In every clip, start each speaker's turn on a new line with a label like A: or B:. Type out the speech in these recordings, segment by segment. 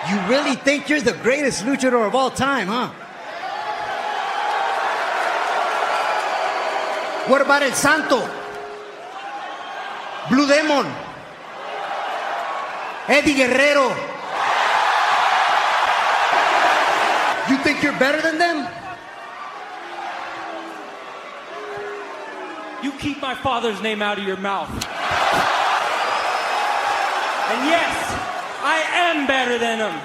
A: You really think you're the greatest luchador of all time, huh? What about El Santo? Blue Demon? Eddie Guerrero? You think you're better than them?
B: You keep my father's name out of your mouth. And yes, I am better than him.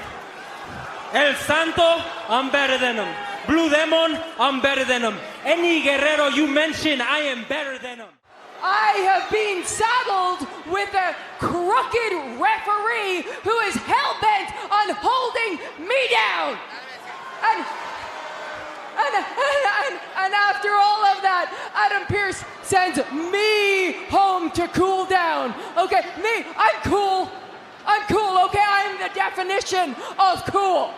B: El Santo, I'm better than him. Blue Demon, I'm better than him. Any Guerrero you mention, I am better than him.
C: I have been saddled with a crooked referee who is hell-bent on holding me down. And after all of that, Adam Pearce sends me home to cool down. Okay, me, I'm cool, okay? I'm the definition of cool.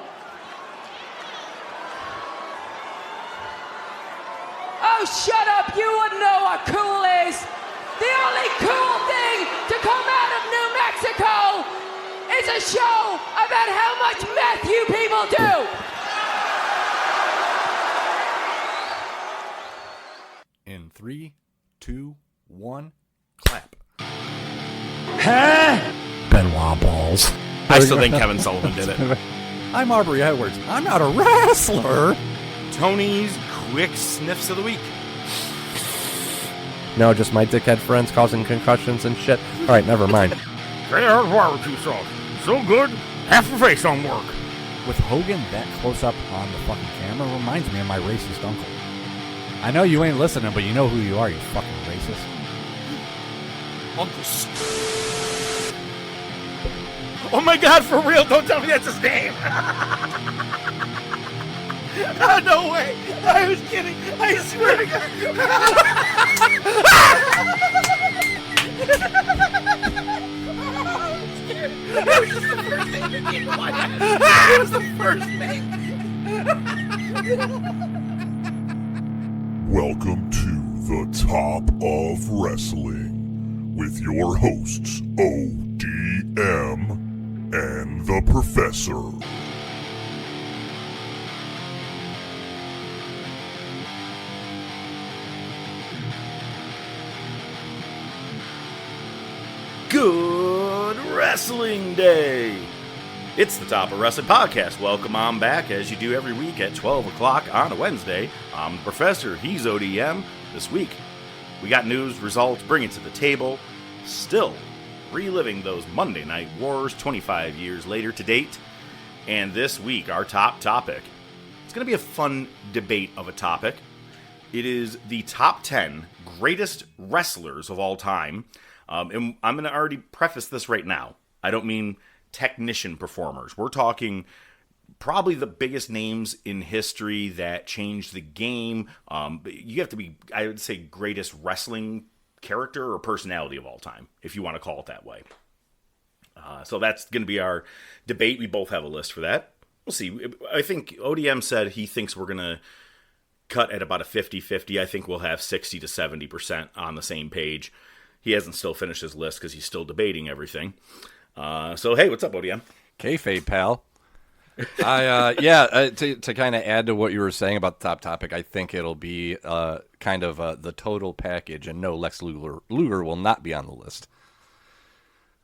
C: Oh, shut up, you wouldn't know what cool is. The only cool thing to come out of New Mexico is a show about how much meth you people do.
D: In 3, 2, 1, clap.
A: Huh?
D: Benoit balls.
E: I still think Kevin Sullivan did it.
D: I'm Aubrey Edwards. I'm not a wrestler.
E: Tony's quick sniffs of the week.
F: No, just my dickhead friends causing concussions and shit. All right, never mind.
G: There's barbecue sauce. So good, half the face don't work.
D: With Hogan that close up on the fucking camera reminds me of my racist uncle. I know you ain't listening, but you know who you are, you fucking racist.
G: Uncle Oh my God, for real, don't tell me that's his name. Oh, no way. I was kidding. I swear to God. It was just the first thing you did. It was the first thing.
H: Welcome to the Top of Wrestling with your hosts ODM and the Professor.
E: Good Wrestling Day! It's the Top of Wrestling Podcast. Welcome on back, as you do every week at 12 o'clock on a Wednesday. I'm the Professor, he's ODM. This week, we got news, results, bringing to the table. Still reliving those Monday Night Wars 25 years later to date. And this week, our top topic. It's going to be a fun debate of a topic. It is the top 10 greatest wrestlers of all time. And I'm going to already preface this right now. I don't mean technician performers. We're talking probably the biggest names in history that changed the game. You have to be, I would say, greatest wrestling character or personality of all time, if you want to call it that way. So that's going to be our debate. We both have a list for that. We'll see. I think ODM said he thinks we're going to cut at about a 50-50. I think we'll have 60 to 70% on the same page. He hasn't still finished his list because he's still debating everything. So, hey, what's up, ODM?
F: Kayfabe, pal. To kind of add to what you were saying about the top topic, I think it'll be kind of the total package, and no, Lex Luger will not be on the list.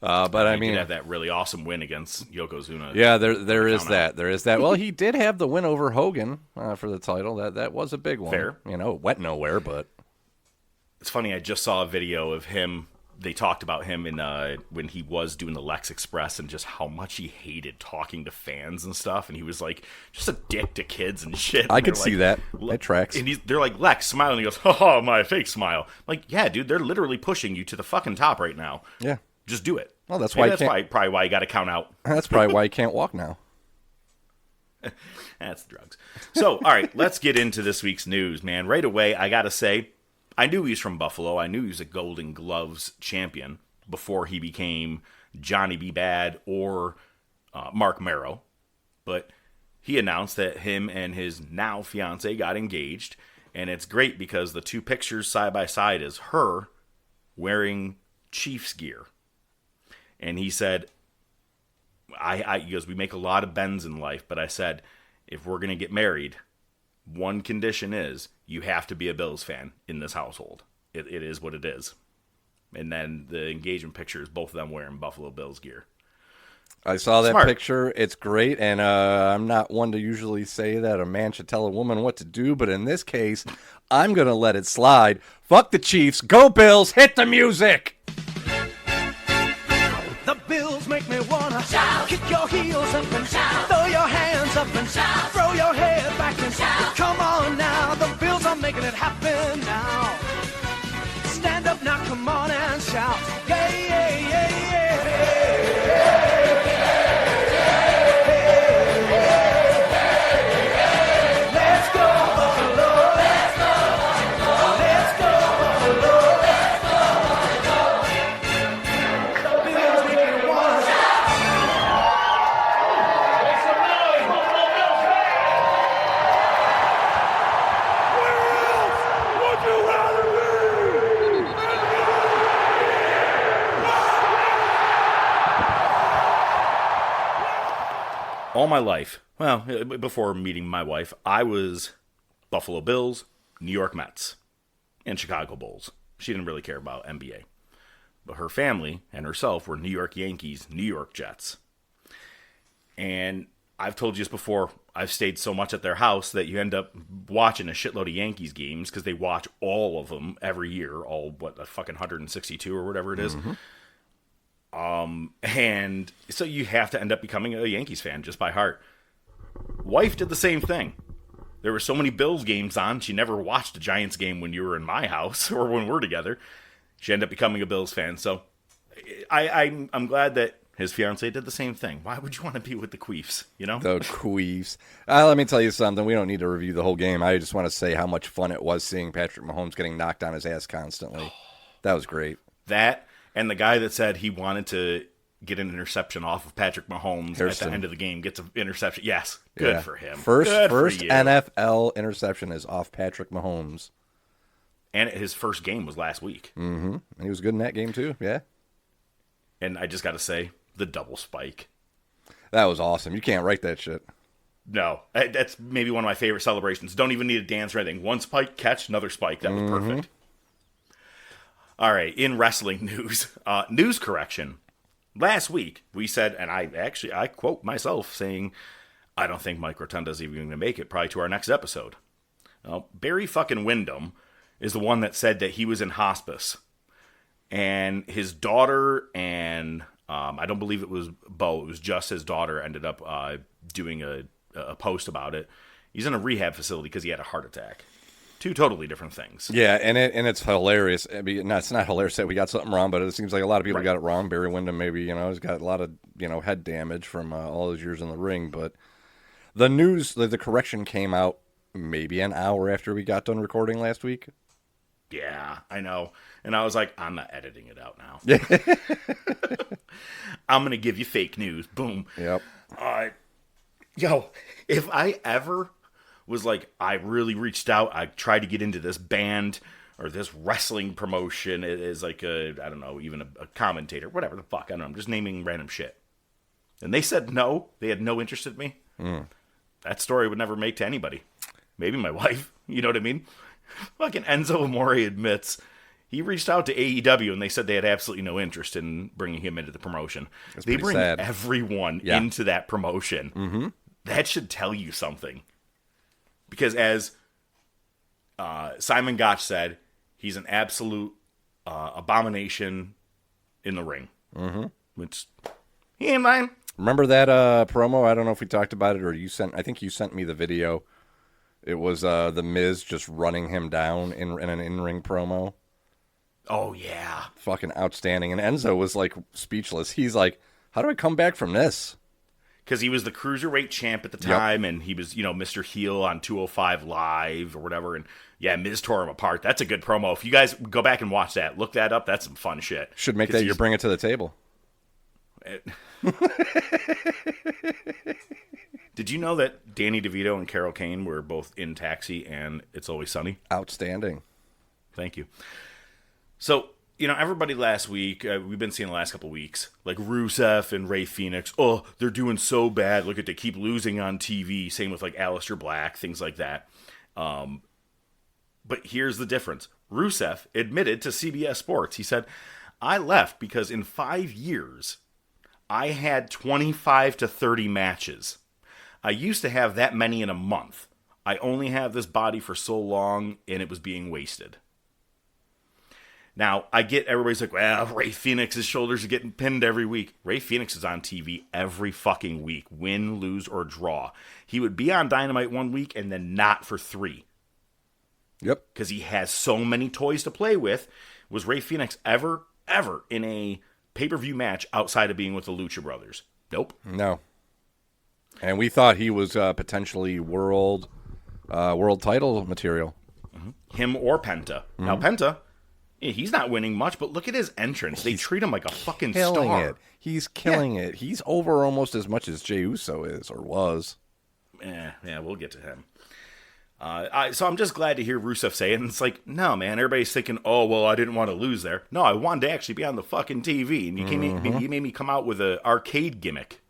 F: But I mean,
E: he did have that really awesome win against Yokozuna.
F: Yeah, there is that. There is that. Well, he did have the win over Hogan for the title. That was a big one.
E: Fair.
F: You know, it went nowhere, but
E: it's funny. I just saw a video of him. They talked about him in when he was doing the Lex Express and just how much he hated talking to fans and stuff. And he was like just a dick to kids and shit.
F: I could see that. That tracks.
E: And they're like, Lex, smile. And he goes, oh, my fake smile. I'm like, yeah, dude, they're literally pushing you to the fucking top right now.
F: Yeah.
E: Just do it.
F: Well, that's
E: Maybe
F: why
E: probably why you got to count out.
F: That's probably why he can't walk now.
E: That's drugs. So, all right, let's get into this week's news, man. Right away, I got to say, I knew he was from Buffalo. I knew he was a Golden Gloves champion before he became Johnny B. Bad or Mark Marrow. But he announced that him and his now fiance got engaged. And it's great because the two pictures side by side is her wearing Chiefs gear. And he said, he goes, we make a lot of bends in life, but I said, if we're going to get married, one condition is you have to be a Bills fan in this household. It is what it is. And then the engagement picture is both of them wearing Buffalo Bills gear.
F: I saw that
E: Smart.
F: picture. It's great, and I'm not one to usually say that a man should tell a woman what to do, but in this case, I'm going to let it slide. Fuck the Chiefs. Go Bills. Hit the music.
I: The Bills make me wanna shout. Kick your heels up and shout. Throw your hands up and shout. Throw your head back and shout. Come on now, the Bills are making it happen now. Stand up now, come on and shout. Yeah, yeah, yeah, yeah. Let's go Buffalo. Let's go Buffalo. Let's go Buffalo. Let's go Buffalo. The Bills make me wanna shout.
E: All my life, well, before meeting my wife, I was Buffalo Bills, New York Mets, and Chicago Bulls. She didn't really care about NBA. But her family and herself were New York Yankees, New York Jets. And I've told you this before, I've stayed so much at their house that you end up watching a shitload of Yankees games because they watch all of them every year, all, a fucking 162 or whatever it is. Mm-hmm. And so you have to end up becoming a Yankees fan just by heart. Wife did the same thing. There were so many Bills games on, she never watched a Giants game when you were in my house or when we're together. She ended up becoming a Bills fan. So I'm glad that his fiance did the same thing. Why would you want to be with the Queefs, you know?
F: The Queefs. Let me tell you something. We don't need to review the whole game. I just want to say how much fun it was seeing Patrick Mahomes getting knocked on his ass constantly. That was great.
E: That, and the guy that said he wanted to get an interception off of Patrick Mahomes at the end of the game gets an interception. Yes, good for him.
F: First NFL interception is off Patrick Mahomes.
E: And his first game was last week.
F: Mm-hmm. And he was good in that game too, yeah.
E: And I just got to say, the double spike.
F: That was awesome. You can't write that shit.
E: No, that's maybe one of my favorite celebrations. Don't even need a dance or anything. One spike, catch, another spike. That was perfect. All right, in wrestling news, news correction. Last week, we said, and I quote myself saying, I don't think Mike Rotunda's even going to make it probably to our next episode. Well, Barry fucking Windham is the one that said that he was in hospice. And his daughter and I don't believe it was Bo, it was just his daughter ended up doing a post about it. He's in a rehab facility because he had a heart attack. Two totally different things.
F: Yeah, and it's hilarious. I mean, no, it's not hilarious that we got something wrong, but it seems like a lot of people got it wrong. Barry Windham maybe, has got a lot of, head damage from all those years in the ring. But the news, the correction came out maybe an hour after we got done recording last week.
E: Yeah, I know. And I was like, I'm not editing it out now. I'm going to give you fake news. Boom.
F: Yep.
E: Yo, if I ever was like, I really reached out, I tried to get into this band or this wrestling promotion as like I don't know, even a commentator, whatever the fuck, I don't know, I'm just naming random shit. And they said no, they had no interest in me. That story would never make to anybody. Maybe my wife, you know what I mean? Fucking Enzo Amore admits he reached out to AEW and they said they had absolutely no interest in bringing him into the promotion. They bring everyone into that promotion. Mm-hmm. That should tell you something. Because as Simon Gotch said, he's an absolute abomination in the ring. Mm-hmm. Which, he ain't mine.
F: Remember that promo? I don't know if we talked about it or I think you sent me the video. It was The Miz just running him down in an in-ring promo.
E: Oh, yeah.
F: Fucking outstanding. And Enzo was, like, speechless. He's like, how do I come back from this?
E: Because he was the Cruiserweight champ at the time, and he was, Mr. Heel on 205 Live or whatever. And, yeah, Miz tore him apart. That's a good promo. If you guys go back and watch that, look that up, that's some fun shit.
F: Should make that you bring it to the table.
E: Did you know that Danny DeVito and Carol Kane were both in Taxi and It's Always Sunny?
F: Outstanding.
E: Thank you. So, everybody last week, we've been seeing the last couple weeks, like Rusev and Ray Phoenix, oh, they're doing so bad. Look at they keep losing on TV. Same with like Aleister Black, things like that. But here's the difference. Rusev admitted to CBS Sports. He said, I left because in 5 years, I had 25 to 30 matches. I used to have that many in a month. I only have this body for so long, and it was being wasted. Now, I get everybody's like, well, Ray Phoenix's shoulders are getting pinned every week. Ray Phoenix is on TV every fucking week, win, lose, or draw. He would be on Dynamite 1 week and then not for 3.
F: Yep.
E: Because he has so many toys to play with. Was Ray Phoenix ever in a pay-per-view match outside of being with the Lucha Brothers? Nope.
F: No. And we thought he was potentially world title material.
E: Mm-hmm. Him or Penta. Mm-hmm. Now, Penta, he's not winning much, but look at his entrance. They treat him like a fucking star.
F: It. He's killing it. He's over almost as much as Jey Uso is or was.
E: Yeah, we'll get to him. So I'm just glad to hear Rusev say it. And it's like, no, man, everybody's thinking, oh, well, I didn't want to lose there. No, I wanted to actually be on the fucking TV. And you made me come out with an arcade gimmick.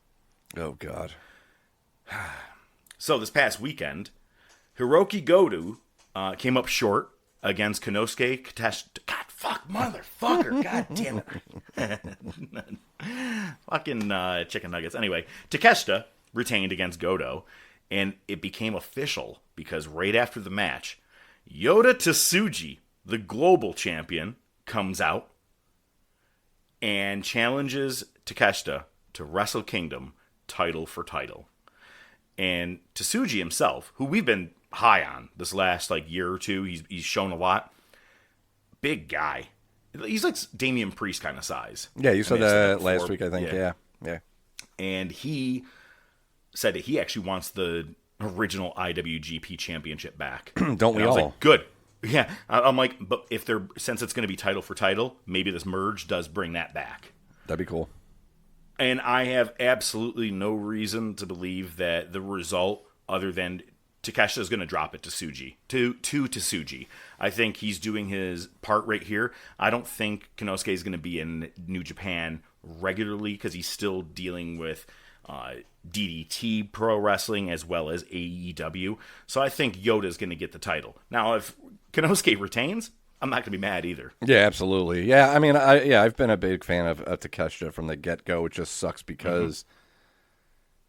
F: Oh, God.
E: So this past weekend, Hiroki Goto came up short against Konosuke Takeshita. God, fuck, motherfucker. God damn it. Fucking chicken nuggets. Anyway, Takeshita retained against Goto. And it became official because right after the match, Yota Tsuji, the global champion, comes out and challenges Takeshita to Wrestle Kingdom title for title. And Tsuji himself, who we've been high on this last year or two, he's shown a lot. Big guy. He's like Damian Priest kind of size.
F: Yeah, you said that last week, I think. Yeah.
E: And he said that he actually wants the original IWGP Championship back.
F: Don't we all?
E: Like, good. Yeah. I'm like, but since it's going to be title for title, maybe this merge does bring that back.
F: That'd be cool.
E: And I have absolutely no reason to believe that the result, other than Takeshita is going to drop it to Tsuji. I think he's doing his part right here. I don't think Konosuke is going to be in New Japan regularly because he's still dealing with DDT Pro Wrestling as well as AEW. So I think Yoda's going to get the title. Now, if Konosuke retains, I'm not going to be mad either.
F: Yeah, absolutely. Yeah, I mean, I've been a big fan of Takeshita from the get-go. It just sucks because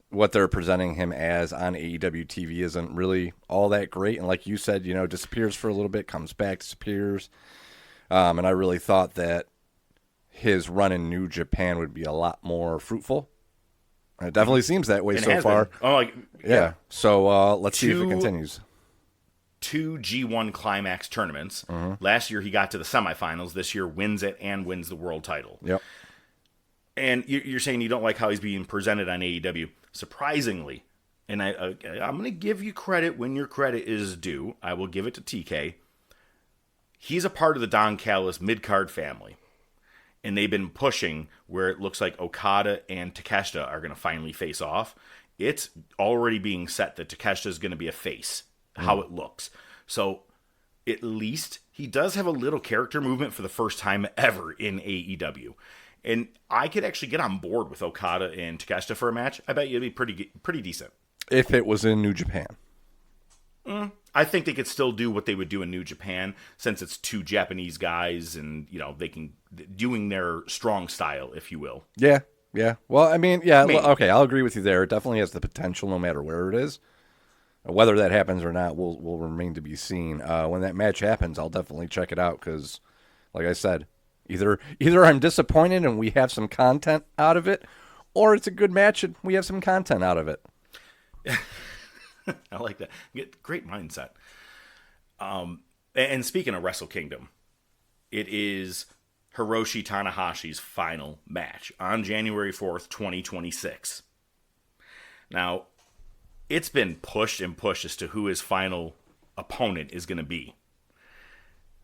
F: what they're presenting him as on AEW TV isn't really all that great. And like you said, disappears for a little bit, comes back, disappears. And I really thought that his run in New Japan would be a lot more fruitful. It definitely seems that way so far.
E: Been. Oh,
F: yeah. So let's see if it continues.
E: 2 G1 Climax tournaments. Last year he got to the semifinals. This year wins it and wins the world title.
F: Yep.
E: And you're saying you don't like how he's being presented on AEW. Surprisingly, and I'm going to give you credit when your credit is due. I will give it to TK. He's a part of the Don Callis mid-card family. And they've been pushing where it looks like Okada and Takeshita are going to finally face off. It's already being set that Takeshita is going to be a face, how it looks. So at least he does have a little character movement for the first time ever in AEW. And I could actually get on board with Okada and Takeshita for a match. I bet you'd be pretty decent.
F: If it was in New Japan.
E: I think they could still do what they would do in New Japan since it's 2 Japanese guys and, they can doing their strong style, if you will.
F: Yeah. Well, I mean, yeah, okay, I'll agree with you there. It definitely has the potential no matter where it is. Whether that happens or not will remain to be seen. When that match happens, I'll definitely check it out because, like I said, either I'm disappointed and we have some content out of it, or it's a good match and we have some content out of it.
E: I like that. Great mindset. And speaking of Wrestle Kingdom, it is Hiroshi Tanahashi's final match on January 4th, 2026. Now, it's been pushed and pushed as to who his final opponent is going to be.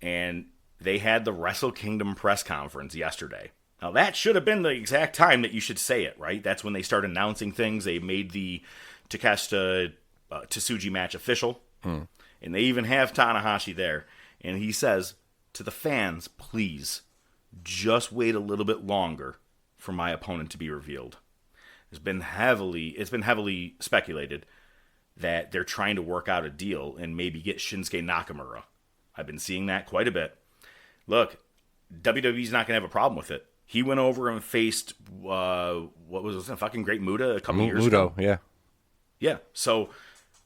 E: And they had the Wrestle Kingdom press conference yesterday. Now, that should have been the exact time that you should say it, right? That's when they start announcing things. They made the Takeshita Tsuji match official. And they even have Tanahashi there. And he says to the fans, please just wait a little bit longer for my opponent to be revealed. It's been heavily speculated that they're trying to work out a deal and maybe get Shinsuke Nakamura. I've been seeing that quite a bit. Look, WWE's not going to have a problem with it. He went over and faced, what was it, fucking Great Muta a couple years ago.
F: Yeah.
E: Yeah, so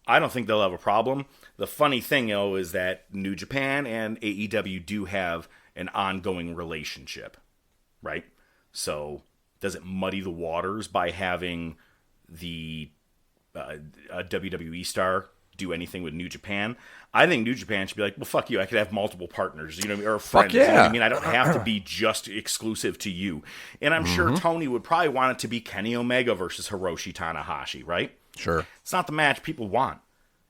E: I don't think they'll have a problem. The funny thing, though, is that New Japan and AEW do have an ongoing relationship, right? So does it muddy the waters by having a WWE star do anything with New Japan? I think New Japan should be like, well, fuck you. I could have multiple partners, or friends.
F: Fuck yeah.
E: You know what I mean? I don't have to be just exclusive to you. And I'm sure Tony would probably want it to be Kenny Omega versus Hiroshi Tanahashi, right?
F: Sure.
E: It's not the match people want.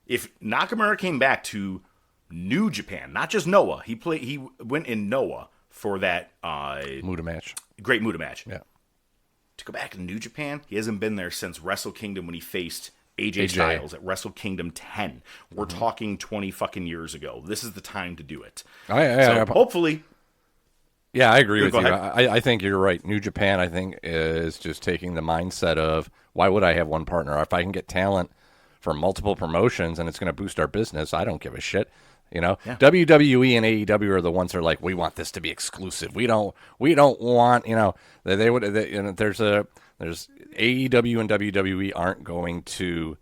E: If Nakamura came back to New Japan, not just Noah, he went in Noah for that
F: Muta match.
E: Great Muta match.
F: Yeah.
E: To go back to New Japan, he hasn't been there since Wrestle Kingdom when he faced AJ Styles at Wrestle Kingdom 10. We're talking 20 fucking years ago. This is the time to do it. Hopefully.
F: Yeah, I agree with you.
E: Ahead.
F: I think you're right. New Japan, I think, is just taking the mindset of, why would I have one partner? If I can get talent from multiple promotions and it's going to boost our business, I don't give a shit. Yeah. WWE and AEW are the ones that are like, we want this to be exclusive. We don't want, they would. There's AEW and WWE aren't going to.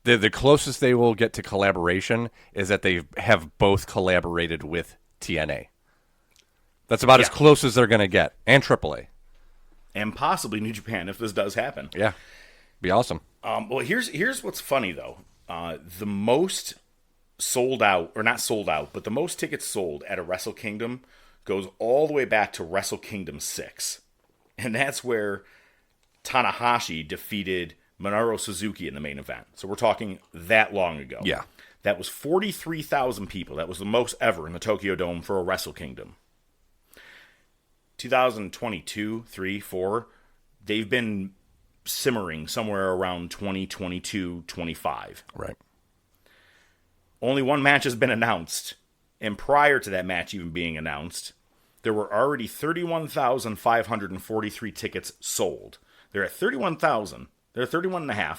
F: The closest they will get to collaboration is that they have both collaborated with TNA. That's about as close as they're going to get, and AAA,
E: and possibly New Japan if this does happen.
F: Yeah, be awesome.
E: Well, here's what's funny though. The most sold out, or not sold out, but the most tickets sold at a Wrestle Kingdom goes all the way back to Wrestle Kingdom 6, and that's where Tanahashi defeated Minoru Suzuki in the main event. So we're talking that long ago.
F: Yeah,
E: that was 43,000 people. That was the most ever in the Tokyo Dome for a Wrestle Kingdom. 2022, 3, 4, they've been simmering somewhere around 20, 22, 25.
F: Right.
E: Only one match has been announced. And prior to that match even being announced, there were already 31,543 tickets sold. They're at 31,000. They're 31.5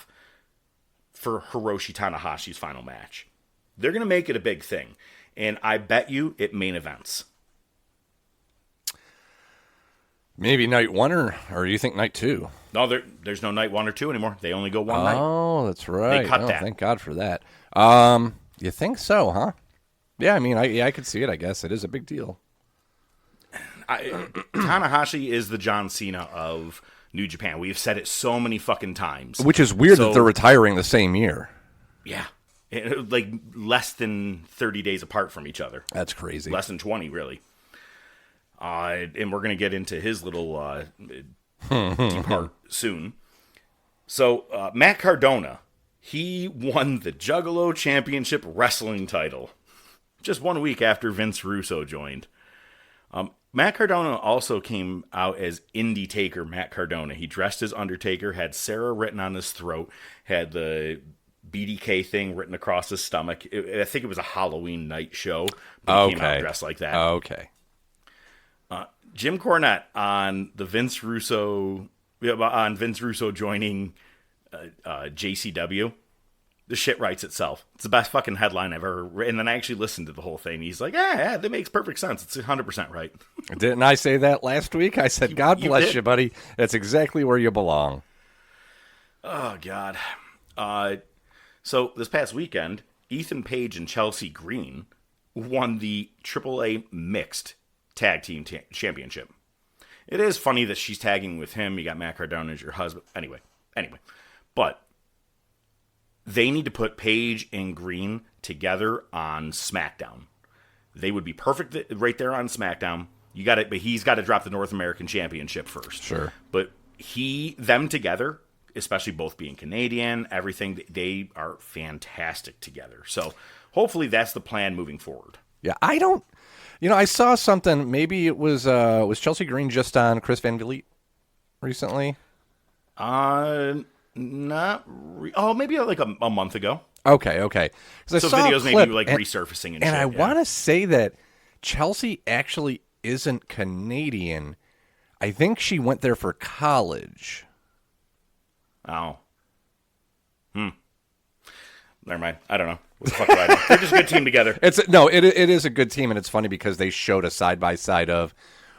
E: for Hiroshi Tanahashi's final match. They're going to make it a big thing. And I bet you it main events.
F: Maybe night 1 or you think night 2?
E: No, there's no night 1 or 2 anymore. They only go one night.
F: Oh, that's right.
E: They cut that.
F: Thank God for that. You think so, huh? Yeah, I mean, I could see it, I guess. It is a big deal.
E: Tanahashi is the John Cena of New Japan. We've said it so many fucking times.
F: Which is weird that they're retiring the same year.
E: Yeah. Like less than 30 days apart from each other.
F: That's crazy.
E: Less than 20, really. And we're going to get into his little depart soon. So, Matt Cardona, he won the Juggalo Championship Wrestling title just 1 week after Vince Russo joined. Matt Cardona also came out as Indie Taker Matt Cardona. He dressed as Undertaker, had Sarah written on his throat, had the BDK thing written across his stomach. I think it was a Halloween night show. But he came out dressed like that.
F: Okay.
E: Jim Cornette on Vince Russo joining JCW. The shit writes itself. It's the best fucking headline I've ever written. And then I actually listened to the whole thing. He's like, yeah, that makes perfect sense. It's 100% right.
F: Didn't I say that last week? I said, God bless you, buddy. That's exactly where you belong.
E: Oh, God. So this past weekend, Ethan Page and Chelsea Green won the AAA Mixed Tag Team Championship. It is funny that she's tagging with him. You got Matt Cardona as your husband. Anyway. But they need to put Page and Green together on SmackDown. They would be perfect right there on SmackDown. But he's got to drop the North American Championship first.
F: Sure.
E: But them together, especially both being Canadian, everything, they are fantastic together. So hopefully that's the plan moving forward.
F: Yeah, I saw something. Maybe it was Chelsea Green just on Chris Van Vliet recently?
E: Maybe like a month ago.
F: Okay. So
E: videos maybe like resurfacing and shit.
F: I want to say that Chelsea actually isn't Canadian. I think she went there for college.
E: Oh. Never mind. I don't know. What the fuck do I know? They're just a good team together.
F: It is a good team, and it's funny because they showed a side-by-side of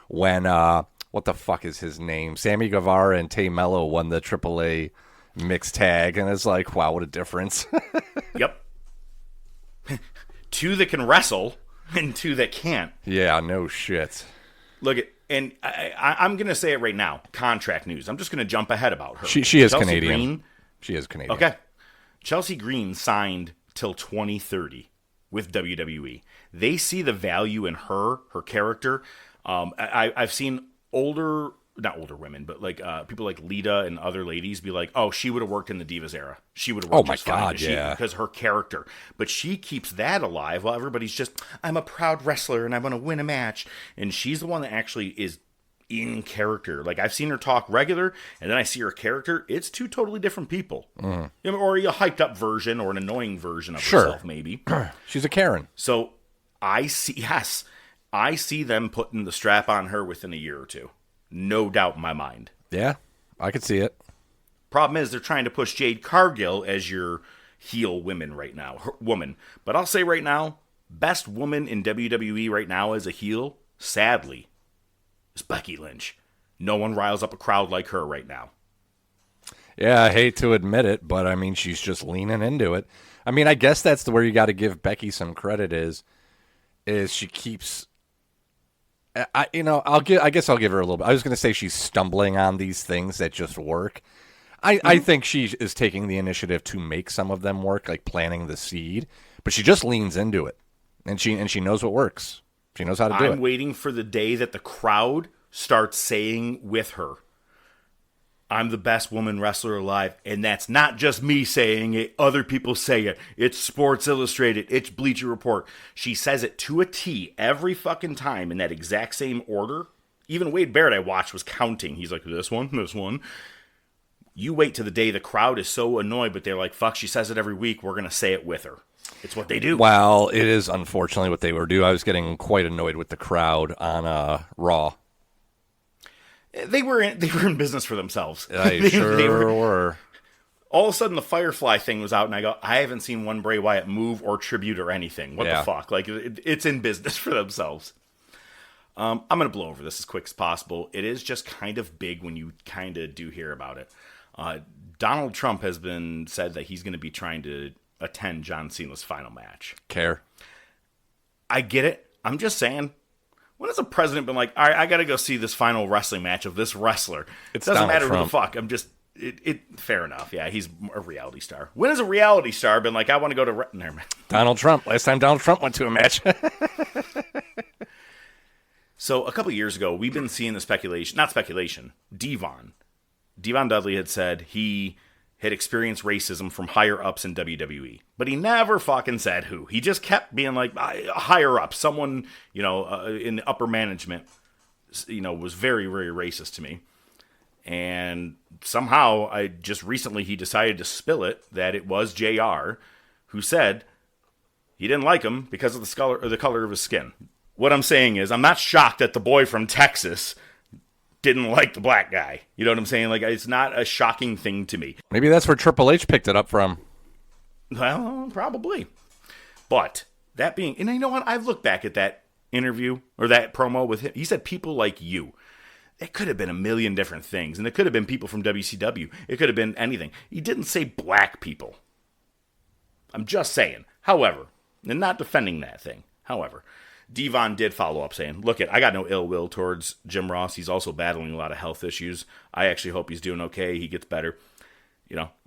F: when, what the fuck is his name? Sammy Guevara and Tay Mello won the AAA mixed tag, and it's like, wow, what a difference.
E: Yep. Two that can wrestle and two that can't.
F: Yeah, no shit.
E: Look at, and I'm going to say it right now. Contract news. I'm just going to jump ahead about her.
F: She is
E: Chelsea
F: Canadian.
E: Green,
F: She is Canadian.
E: okay. Chelsea Green signed till 2030 with WWE. They see the value in her character. I've seen not older women, but like people like Lita and other ladies be like, oh, she would have worked in the Divas era. She would have worked just fine because her character. But she keeps that alive while everybody's just, I'm a proud wrestler and I'm going to win a match. And she's the one that actually is in character. Like, I've seen her talk regular, and then I see her character. It's two totally different people. Or a hyped up version or an annoying version of herself, maybe.
F: She's a Karen.
E: So I see them putting the strap on her within a year or two. No doubt in my mind.
F: Yeah, I could see it.
E: Problem is, they're trying to push Jade Cargill as your heel woman right now. Woman. But I'll say right now, best woman in WWE right now as a heel, sadly, is Becky Lynch. No one riles up a crowd like her right now.
F: Yeah, I hate to admit it, but I mean, she's just leaning into it. I mean, I guess that's where you got to give Becky some credit is she keeps... I guess I'll give her a little bit. I was going to say she's stumbling on these things that just work. I think she is taking the initiative to make some of them work, like planting the seed. But she just leans into it, and she knows what works. She knows how to do it.
E: I'm waiting for the day that the crowd starts saying with her, I'm the best woman wrestler alive. And that's not just me saying it. Other people say it. It's Sports Illustrated. It's Bleacher Report. She says it to a T every fucking time in that exact same order. Even Wade Barrett I watched was counting. He's like, this one, this one. You wait to the day the crowd is so annoyed, but they're like, fuck, she says it every week. We're going to say it with her. It's what they do.
F: Well, it is unfortunately what they were do. I was getting quite annoyed with the crowd on Raw.
E: They were in business for themselves.
F: They sure were.
E: All of a sudden, the Firefly thing was out, and I go, I haven't seen one Bray Wyatt move or tribute or anything. What the fuck? Like, it's in business for themselves. I'm going to blow over this as quick as possible. It is just kind of big when you kind of do hear about it. Donald Trump has been said that he's going to be trying to attend John Cena's final match.
F: Care.
E: I get it. I'm just saying. When has a president been like, all right, I got to go see this final wrestling match of this wrestler? It doesn't
F: Donald
E: matter
F: Trump.
E: who the fuck. I'm just, fair enough. Yeah, he's a reality star. When has a reality star been like, I want to go to, never mind.
F: Donald Trump. Last time Donald Trump went to a match.
E: So a couple years ago, we've been seeing the Devon Dudley had said he had experienced racism from higher ups in WWE, but he never fucking said who. He just kept being like higher up, someone in the upper management, was very, very racist to me. And somehow, he decided to spill it that it was JR who said he didn't like him because of the color of his skin. What I'm saying is, I'm not shocked that the boy from Texas didn't like the black guy. You know what I'm saying? Like, it's not a shocking thing to me.
F: Maybe that's where Triple H picked it up from.
E: Well, probably. But that being, and you know what? I've looked back at that interview or that promo with him. He said people like you. It could have been a million different things, and it could have been people from WCW. It could have been anything. He didn't say black people. I'm just saying. However, and not defending that thing. However, Devon did follow up saying, look, I got no ill will towards Jim Ross. He's also battling a lot of health issues. I actually hope he's doing okay. He gets better.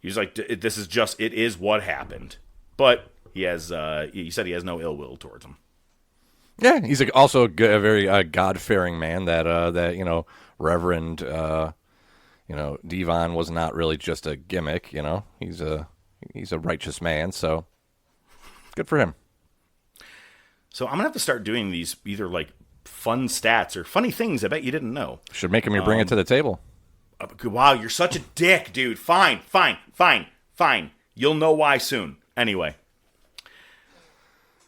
E: He's like, it is what happened. But he said he has no ill will towards him.
F: Yeah, he's also a very God-fearing man that Reverend, Devon was not really just a gimmick, He's a righteous man, so good for him.
E: So I'm going to have to start doing these either like fun stats or funny things I bet you didn't know.
F: Should make him bring it to the table.
E: Wow, you're such a dick, dude. Fine. You'll know why soon. Anyway.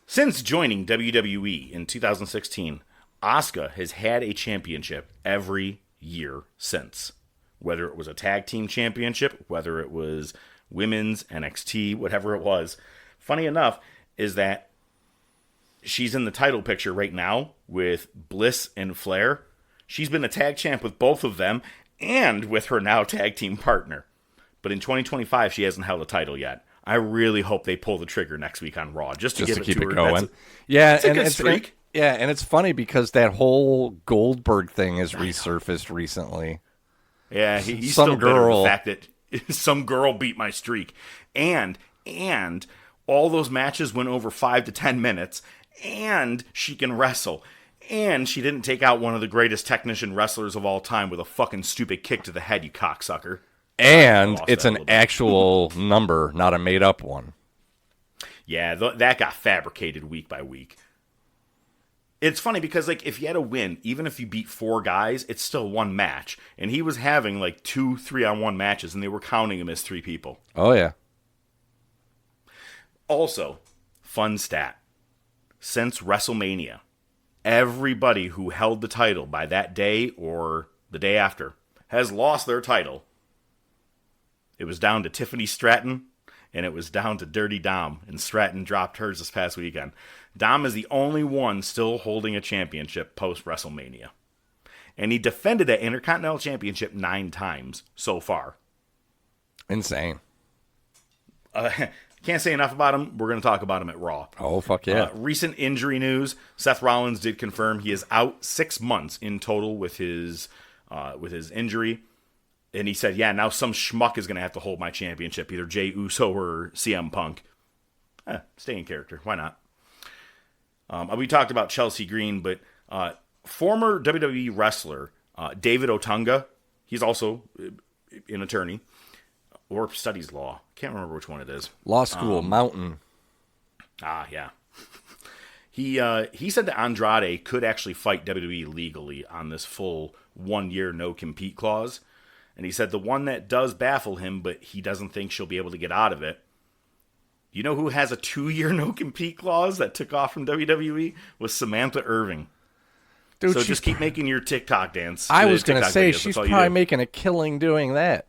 E: Since joining WWE in 2016, Asuka has had a championship every year since. Whether it was a tag team championship, whether it was women's, NXT, whatever it was. Funny enough is that she's in the title picture right now with Bliss and Flair. She's been a tag champ with both of them and with her now tag team partner. But in 2025, she hasn't held a title yet. I really hope they pull the trigger next week on Raw just to give
F: keep
E: it to
F: it
E: her.
F: going.
E: It's a good streak.
F: And it's funny because that whole Goldberg thing has resurfaced recently.
E: Yeah, he's
F: Some
E: still bitter
F: girl.
E: the fact that some girl beat my streak. And all those matches went over 5 to 10 minutes, and she can wrestle. And she didn't take out one of the greatest technician wrestlers of all time with a fucking stupid kick to the head, you cocksucker.
F: And it's an actual number, not a made-up one.
E: Yeah, that got fabricated week by week. It's funny because, like, if you had a win, even if you beat 4 guys, it's still one match. And he was having, like, 2 3-on-1 matches, and they were counting him as 3 people.
F: Oh, yeah.
E: Also, fun stat. Since WrestleMania, everybody who held the title by that day or the day after has lost their title. It was down to Tiffany Stratton, and it was down to Dirty Dom, and Stratton dropped hers this past weekend. Dom is the only one still holding a championship post-WrestleMania. And he defended that Intercontinental Championship 9 times so far.
F: Insane.
E: Can't say enough about him. We're going to talk about him at Raw.
F: Oh, fuck yeah.
E: Recent injury news. Seth Rollins did confirm he is out 6 months in total with his injury. And he said, yeah, now some schmuck is going to have to hold my championship, either Jey Uso or CM Punk. Stay in character. Why not? We talked about Chelsea Green, but former WWE wrestler David Otunga, he's also an attorney or studies law. Can't remember which one it is.
F: Law School, Mountain.
E: Yeah. He said that Andrade could actually fight WWE legally on this full 1-year no-compete clause. And he said the one that does baffle him, but he doesn't think she'll be able to get out of it. You know who has a 2-year no-compete clause that took off from WWE? Was Samantha Irving.
F: Dude,
E: so just keep making your TikTok dance.
F: I was going to say,
E: videos.
F: she's probably making a killing doing that.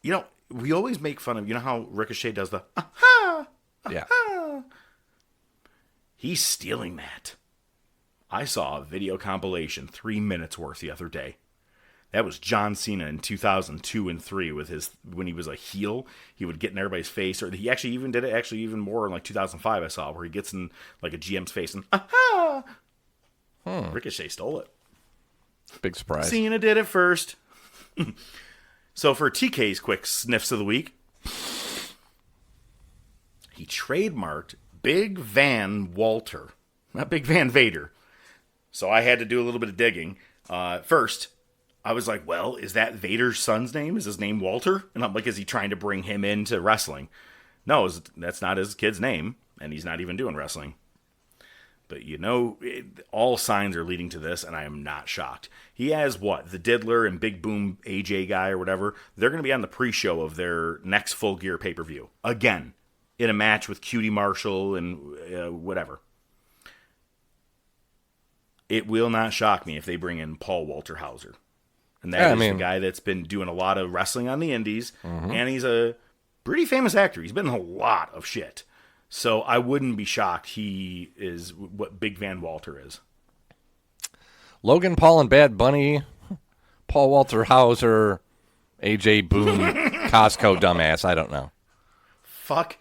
E: You know, we always make fun of, you know how Ricochet does the, aha,
F: yeah.
E: He's stealing that. I saw a video compilation, 3 minutes worth the other day. That was John Cena in 2002 and 3 with when he was a heel. He would get in everybody's face, or he actually even did it even more in like 2005 I saw, where he gets in like a GM's face and, aha! Ricochet stole it.
F: Big surprise.
E: Cena did it first. So for TK's quick sniffs of the week, he trademarked Big Van Walter, not Big Van Vader. So I had to do a little bit of digging. First, I was like, well, is that Vader's son's name? Is his name Walter? And I'm like, is he trying to bring him into wrestling? No, that's not his kid's name, and he's not even doing wrestling. But you know, all signs are leading to this, and I am not shocked. He has the Diddler and Big Boom AJ guy or whatever. They're going to be on the pre-show of their next Full Gear pay-per-view. Again, in a match with Cutie Marshall and whatever. It will not shock me if they bring in Paul Walter Hauser. And that is the guy that's been doing a lot of wrestling on the indies. Mm-hmm. And he's a pretty famous actor. He's been in a lot of shit. So I wouldn't be shocked he is what Big Van Walter is.
F: Logan Paul and Bad Bunny, Paul Walter Hauser, AJ Boone, Costco dumbass. I don't know.
E: Fuck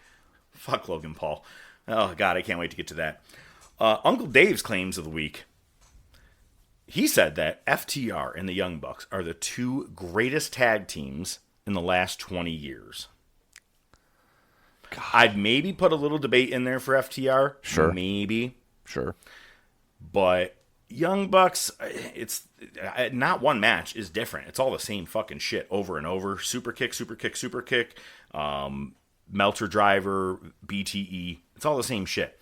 E: Logan Paul. Oh, God, I can't wait to get to that. Uncle Dave's claims of the week. He said that FTR and the Young Bucks are the 2 greatest tag teams in the last 20 years. God. I'd maybe put a little debate in there for FTR.
F: Sure.
E: Maybe.
F: Sure.
E: But Young Bucks, it's not one match is different. It's all the same fucking shit over and over. Super kick, super kick, super kick. Melter driver, BTE. It's all the same shit.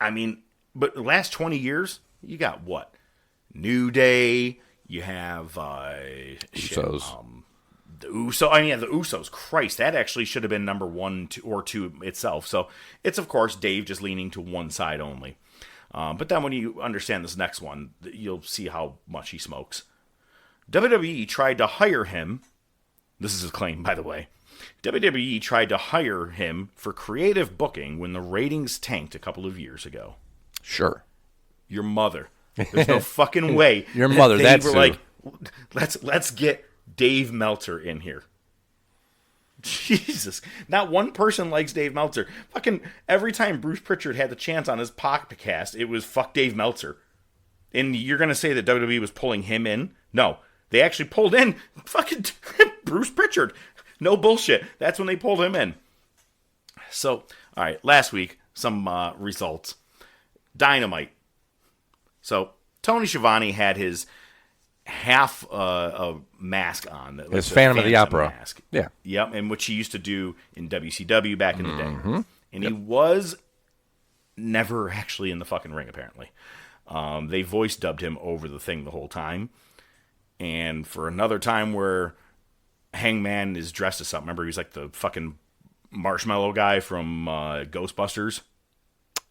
E: I mean, but the last 20 years, you got what? New Day. You have
F: Usos.
E: The Usos. Christ, that actually should have been number 1 or 2 itself. So it's, of course, Dave just leaning to one side only. But then when you understand this next one, you'll see how much he smokes. WWE tried to hire him. This is his claim, by the way. WWE tried to hire him for creative booking when the ratings tanked a couple of years ago.
F: Sure.
E: Your mother. There's no fucking way.
F: Your mother,
E: they
F: that's
E: were
F: who.
E: like, let's get Dave Meltzer in here. Jesus. Not one person likes Dave Meltzer. Fucking every time Bruce Pritchard had the chance on his podcast, it was fuck Dave Meltzer. And you're going to say that WWE was pulling him in? No. They actually pulled in fucking Bruce Pritchard. No bullshit. That's when they pulled him in. So, all right, last week, some results. Dynamite. So, Tony Schiavone had his half a mask on.
F: His Phantom of the Opera
E: mask.
F: Yeah.
E: Yep, and which he used to do in WCW back in the day. And he was never actually in the fucking ring, apparently. They voice dubbed him over the thing the whole time. And for another time where Hangman is dressed as something, remember he's like the fucking marshmallow guy from Ghostbusters?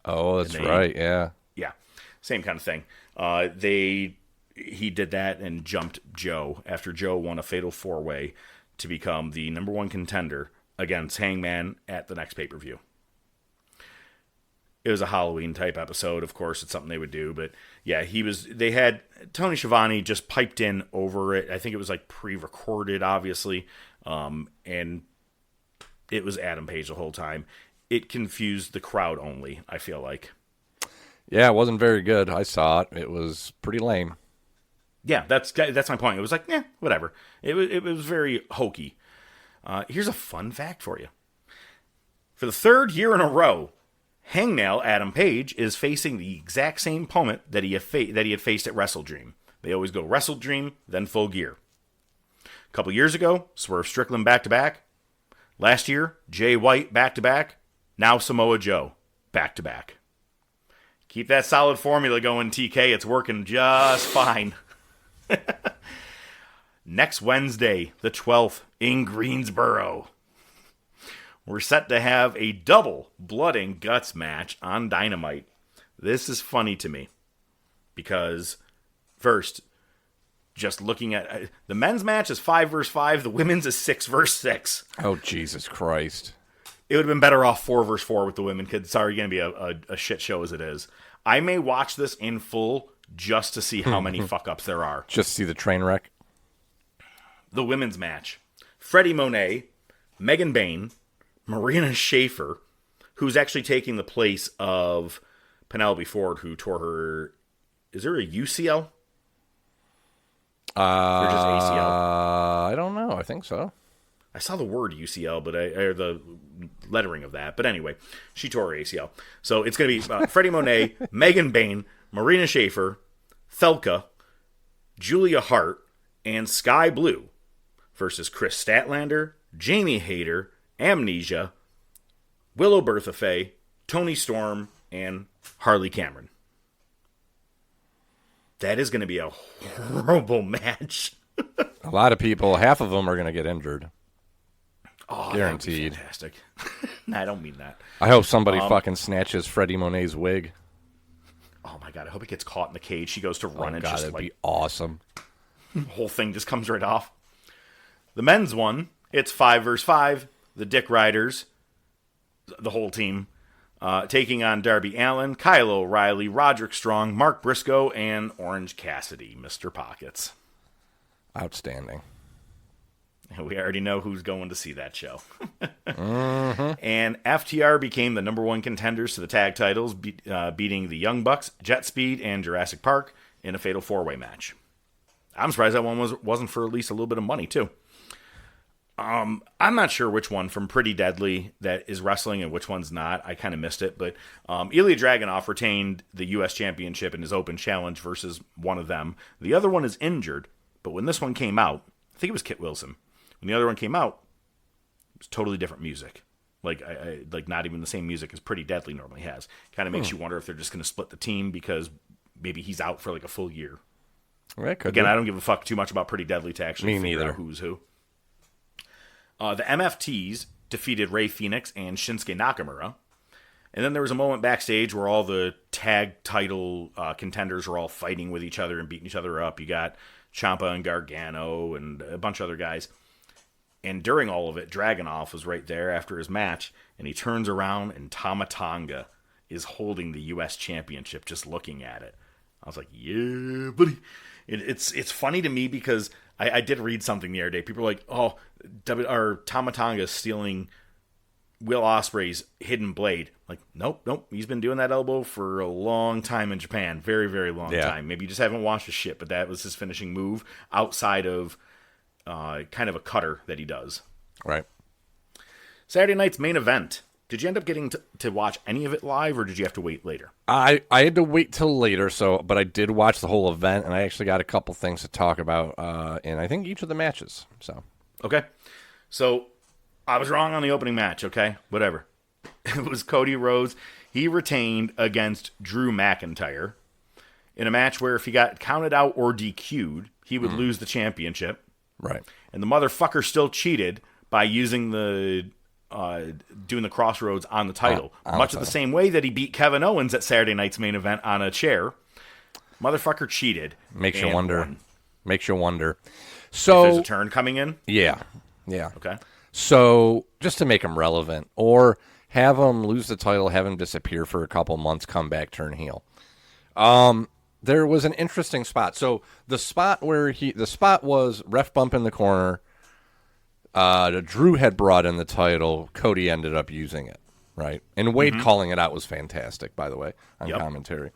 F: Oh, that's right, yeah.
E: Yeah, same kind of thing. He did that and jumped Joe after Joe won a fatal 4-way to become the number 1 contender against Hangman at the next pay-per-view. It was a Halloween type episode. Of course, it's something they would do, but yeah, they had Tony Schiavone just piped in over it. I think it was like pre-recorded, obviously. And it was Adam Page the whole time. It confused the crowd only, I feel like.
F: Yeah, it wasn't very good. I saw it. It was pretty lame.
E: Yeah, that's my point. It was like, whatever. It was very hokey. Here's a fun fact for you. For the 3rd year in a row, Hangnail Adam Page is facing the exact same opponent that he had faced at WrestleDream. They always go WrestleDream, then Full Gear. A couple years ago, Swerve Strickland back-to-back. Last year, Jay White back-to-back. Now Samoa Joe back-to-back. Keep that solid formula going, TK. It's working just fine. Next Wednesday, the 12th, in Greensboro, we're set to have a double blood and guts match on Dynamite. This is funny to me because, first, just looking at the men's match is 5 versus 5, the women's is 6 versus 6.
F: Oh, Jesus Christ.
E: It would have been better off 4 versus 4 with the women, because it's already going to be a shit show as it is. I may watch this in full just to see how many fuck-ups there are.
F: Just see the train wreck?
E: The women's match. Freddie Monet, Megan Bain, Marina Schaefer, who's actually taking the place of Penelope Ford, who tore her... Is there a UCL? Or just ACL?
F: I don't know. I think so.
E: I saw the word UCL, but or the lettering of that. But anyway, she tore her ACL. So it's going to be Freddie Monet, Megan Bain, Marina Schaefer, Thelka, Julia Hart, and Sky Blue versus Chris Statlander, Jamie Hayter, Amnesia, Willow Bertha Faye, Tony Storm, and Harley Cameron. That is going to be a horrible match.
F: A lot of people, half of them are going to get injured.
E: Oh,
F: guaranteed.
E: Fantastic. Nah, I don't mean that.
F: I hope somebody fucking snatches Freddie Monet's wig.
E: Oh my god, I hope it gets caught in the cage. She goes to run and
F: God,
E: just
F: that'd
E: like
F: be awesome.
E: The whole thing just comes right off. The men's one, it's 5 versus 5. The Dick Riders, the whole team, taking on Darby Allin, Kyle O'Reilly, Roderick Strong, Mark Briscoe, and Orange Cassidy, Mr. Pockets.
F: Outstanding.
E: We already know who's going to see that show. And FTR became the number 1 contenders to the tag titles, beating the Young Bucks, Jet Speed, and Jurassic Park in a fatal 4-way match. I'm surprised that one wasn't for at least a little bit of money, too. I'm not sure which one from Pretty Deadly that is wrestling and which one's not. I kind of missed it. But Ilya Dragunov retained the U.S. Championship in his open challenge versus one of them. The other one is injured. But when this one came out, I think it was Kit Wilson. When the other one came out, it was totally different music. Like not even the same music as Pretty Deadly normally has. Kind of makes you wonder if they're just going to split the team because maybe he's out for like a full year.
F: Well,
E: Again, I don't give a fuck too much about Pretty Deadly to actually
F: Me
E: figure
F: neither.
E: out who's who. The MFTs defeated Rey Fenix and Shinsuke Nakamura. And then there was a moment backstage where all the tag title contenders were all fighting with each other and beating each other up. You got Ciampa and Gargano and a bunch of other guys. And during all of it, Dragunov was right there after his match, and he turns around and Tama Tonga is holding the U.S. Championship, just looking at it. I was like, yeah, buddy. It's funny to me because I did read something the other day. People were like, oh, Tama Tonga is stealing Will Ospreay's hidden blade. Like, nope. He's been doing that elbow for a long time in Japan. Very, very long time. Maybe you just haven't watched his shit, but that was his finishing move outside of kind of a cutter that he does.
F: Right.
E: Saturday night's main event. Did you end up getting to watch any of it live, or did you have to wait later?
F: I had to wait till later, but I did watch the whole event, and I actually got a couple things to talk about in, I think, each of the matches. So
E: okay. So I was wrong on the opening match, okay? Whatever. It was Cody Rhodes. He retained against Drew McIntyre in a match where if he got counted out or DQ'd, he would lose the championship.
F: Right.
E: And the motherfucker still cheated by using doing the crossroads on the title. Much of the same way that he beat Kevin Owens at Saturday night's main event on a chair. Motherfucker cheated.
F: Makes you wonder.
E: Won.
F: Makes you wonder. So
E: if there's a turn coming in?
F: Yeah.
E: Okay.
F: So just to make him relevant, or have him lose the title, have him disappear for a couple months, come back, turn heel. There was an interesting spot. So the spot was ref bump in the corner. Drew had brought in the title. Cody ended up using it, right? And Wade calling it out was fantastic, by the way, on commentary.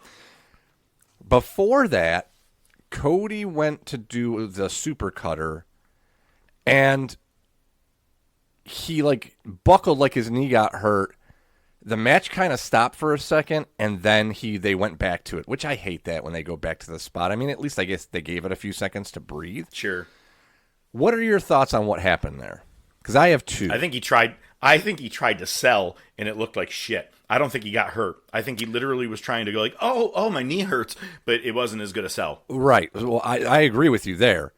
F: Before that, Cody went to do the super cutter, and he buckled like his knee got hurt. The match kind of stopped for a second, and then they went back to it, which I hate that when they go back to the spot. I mean, at least I guess they gave it a few seconds to breathe.
E: Sure.
F: What are your thoughts on what happened there? Because I have two.
E: I think he tried to sell, and it looked like shit. I don't think he got hurt. I think he literally was trying to go like, oh, my knee hurts, but it wasn't as good a sell.
F: Right. Well, I agree with you there.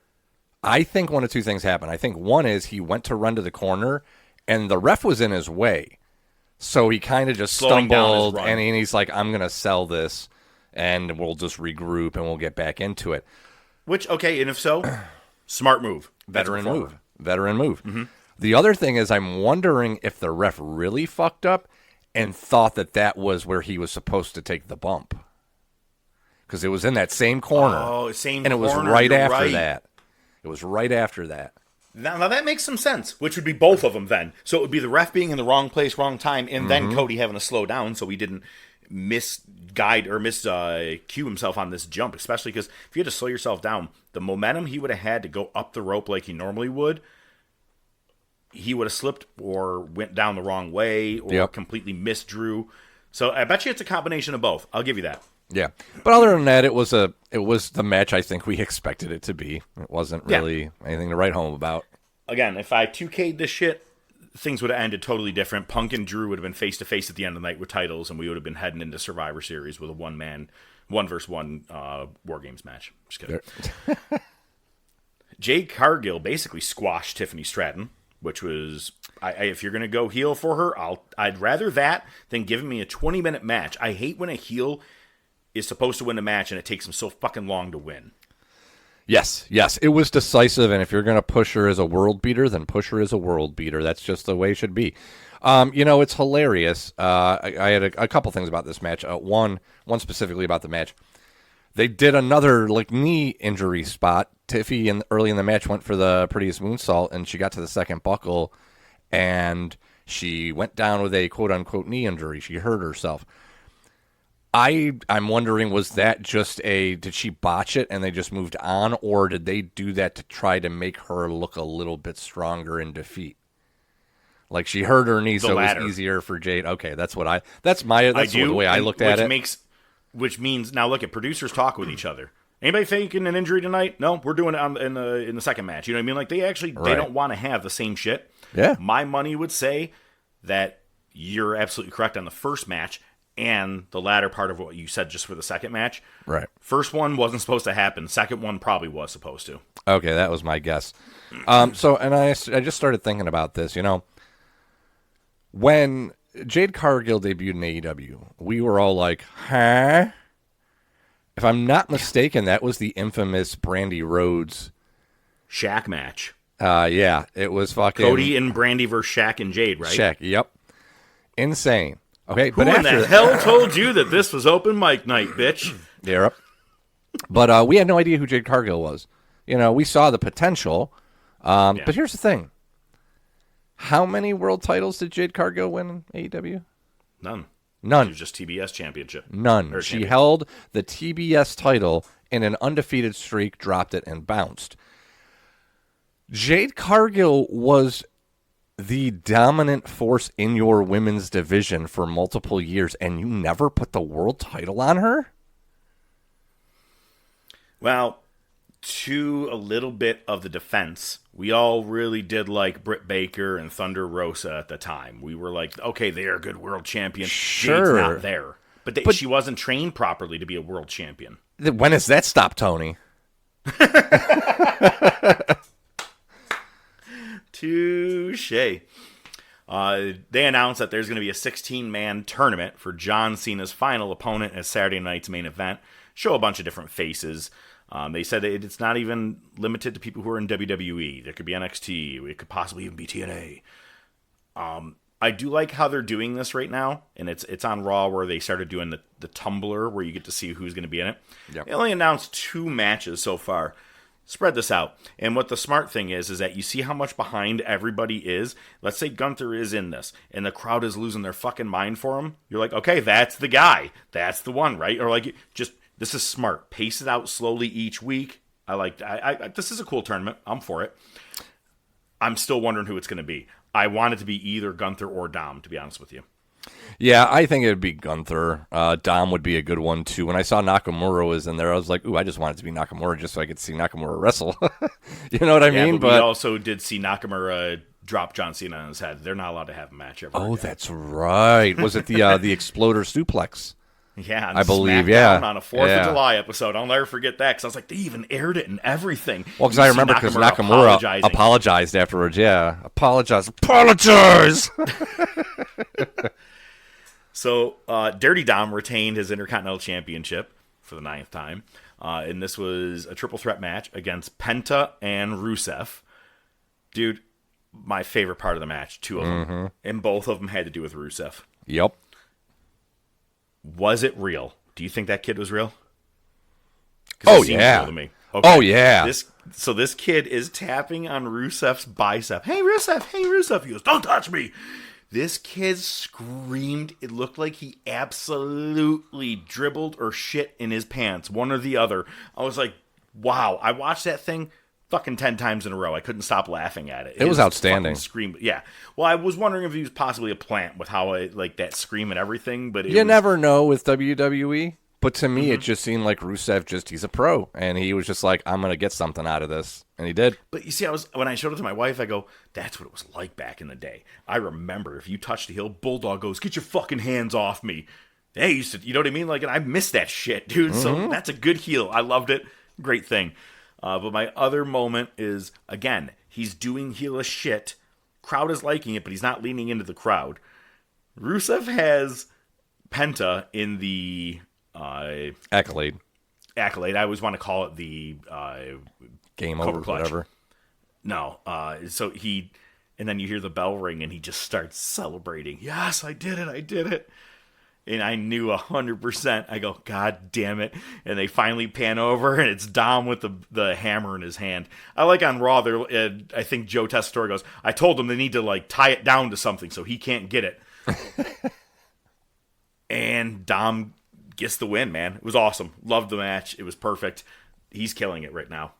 F: I think one of two things happened. I think one is he went to run to the corner, and the ref was in his way. So he kind of just stumbled, and he's like, I'm going to sell this, and we'll just regroup, and we'll get back into it.
E: Which, okay, and if so, smart move.
F: Veteran move. Mm-hmm. The other thing is I'm wondering if the ref really fucked up and thought that was where he was supposed to take the bump. Because it was in that same corner.
E: Oh, same
F: and
E: corner.
F: And it was right after that. It was right after that.
E: Now that makes some sense, which would be both of them then. So it would be the ref being in the wrong place, wrong time, and then Cody having to slow down so he didn't misguide or miscue himself on this jump, especially because if you had to slow yourself down, the momentum he would have had to go up the rope like he normally would, he would have slipped or went down the wrong way or completely missed Drew. So I bet you it's a combination of both. I'll give you that.
F: Yeah, but other than that, it was the match I think we expected it to be. It wasn't really anything to write home about.
E: Again, if I 2K'd this shit, things would have ended totally different. Punk and Drew would have been face to face at the end of the night with titles, and we would have been heading into Survivor Series with a 1-versus-1 War Games match. Just kidding. Jade Cargill basically squashed Tiffany Stratton, which was, if you're going to go heel for her, I'd rather that than giving me a 20-minute match. I hate when a heel is supposed to win a match and it takes them so fucking long to win.
F: Yes, it was decisive, and if you're going to push her as a world beater, then push her as a world beater. That's just the way it should be. It's hilarious. I had a couple things about this match. One specifically about the match. They did another knee injury spot. Tiffy early in the match went for the prettiest moonsault, and she got to the second buckle, and she went down with a quote-unquote knee injury. She hurt herself. I'm wondering, was that just did she botch it and they just moved on, or did they do that to try to make her look a little bit stronger in defeat? Like she hurt her knee, so it was easier for Jade. Okay, that's the way I looked at it.
E: Which means, now look at producers talk with each other. Anybody faking an injury tonight? No, we're doing it in the second match. You know what I mean? Like they don't want to have the same shit.
F: Yeah.
E: My money would say that you're absolutely correct on the first match. and the latter part of what you said just for the second match.
F: Right.
E: First one wasn't supposed to happen. Second one probably was supposed to.
F: Okay, that was my guess. So, and I just started thinking about this, when Jade Cargill debuted in AEW, we were all like, huh? If I'm not mistaken, that was the infamous Brandy Rhodes
E: Shaq match.
F: Yeah, it was fucking
E: Cody and Brandy versus Shaq and Jade, right?
F: Shaq, yep. Insane. Okay,
E: Who
F: but
E: in
F: after
E: the hell told you that this was open mic night, bitch?
F: Yep. But we had no idea who Jade Cargill was. We saw the potential. But here's the thing. How many world titles did Jade Cargill win in AEW?
E: None.
F: None.
E: She was just TBS championship.
F: None. She held the TBS title in an undefeated streak, dropped it, and bounced. Jade Cargill was the dominant force in your women's division for multiple years, and you never put the world title on her?
E: Well, to a little bit of the defense, we all really did like Britt Baker and Thunder Rosa at the time. We were like, okay, they are good world champions.
F: Sure.
E: Jade's not there. But she wasn't trained properly to be a world champion.
F: When has that stopped, Tony?
E: Touche. They announced that there's going to be a 16-man tournament for John Cena's final opponent at Saturday night's main event. Show a bunch of different faces. They said that it's not even limited to people who are in WWE. There could be NXT. It could possibly even be TNA. I do like how they're doing this right now, and it's on Raw where they started doing the Tumbler where you get to see who's going to be in it. Yep. They only announced 2 matches so far. Spread this out. And what the smart thing is that you see how much behind everybody is. Let's say Gunther is in this, and the crowd is losing their fucking mind for him. You're like, okay, that's the guy. That's the one, right? Or like, just, this is smart. Pace it out slowly each week. This is a cool tournament. I'm for it. I'm still wondering who it's going to be. I want it to be either Gunther or Dom, to be honest with you.
F: Yeah, I think it would be Gunther. Dom would be a good one, too. When I saw Nakamura was in there, I was like, ooh, I just want it to be Nakamura just so I could see Nakamura wrestle. You know what I mean?
E: But we also did see Nakamura drop John Cena on his head. They're not allowed to have a match ever again.
F: That's right. Was it the Exploder Suplex?
E: Yeah,
F: I believe,
E: on a 4th of July episode. I'll never forget that because I was like, they even aired it and everything.
F: Well, because I remember because Nakamura apologized afterwards. Yeah, apologize.
E: So, Dirty Dom retained his Intercontinental Championship for the 9th time. And this was a triple threat match against Penta and Rusev. Dude, my favorite part of the match, 2 of them. And both of them had to do with Rusev.
F: Yep.
E: Was it real? Do you think that kid was real?
F: Oh, yeah.
E: Real to me. Okay.
F: Oh, yeah.
E: So this kid is tapping on Rusev's bicep. Hey, Rusev. He goes, don't touch me. This kid screamed. It looked like he absolutely dribbled or shit in his pants, one or the other. I was like, wow. I watched that thing fucking 10 times in a row. I couldn't stop laughing at it.
F: It was outstanding.
E: Scream. Yeah. Well, I was wondering if he was possibly a plant with how that scream and everything, but
F: you never know with WWE. But to me, it just seemed like Rusev he's a pro, and he was just like, I'm going to get something out of this. And he did.
E: But you see, when I showed it to my wife, I go, that's what it was like back in the day. I remember if you touched the heel, Bulldog goes, get your fucking hands off me. They used to, you know what I mean? Like, and I miss that shit, dude. So that's a good heel. I loved it. Great thing. But my other moment is, again, he's doing heelish shit. Crowd is liking it, but he's not leaning into the crowd. Rusev has Penta in the
F: Accolade.
E: I always want to call it the
F: Game Over, whatever.
E: No. So and then you hear the bell ring, and he just starts celebrating. Yes, I did it. And I knew 100%. I go, God damn it. And they finally pan over, and it's Dom with the hammer in his hand. I like on Raw, I think Joe Tessitore goes, I told them they need to tie it down to something so he can't get it. And Dom gets the win, man. It was awesome. Loved the match. It was perfect. He's killing it right now.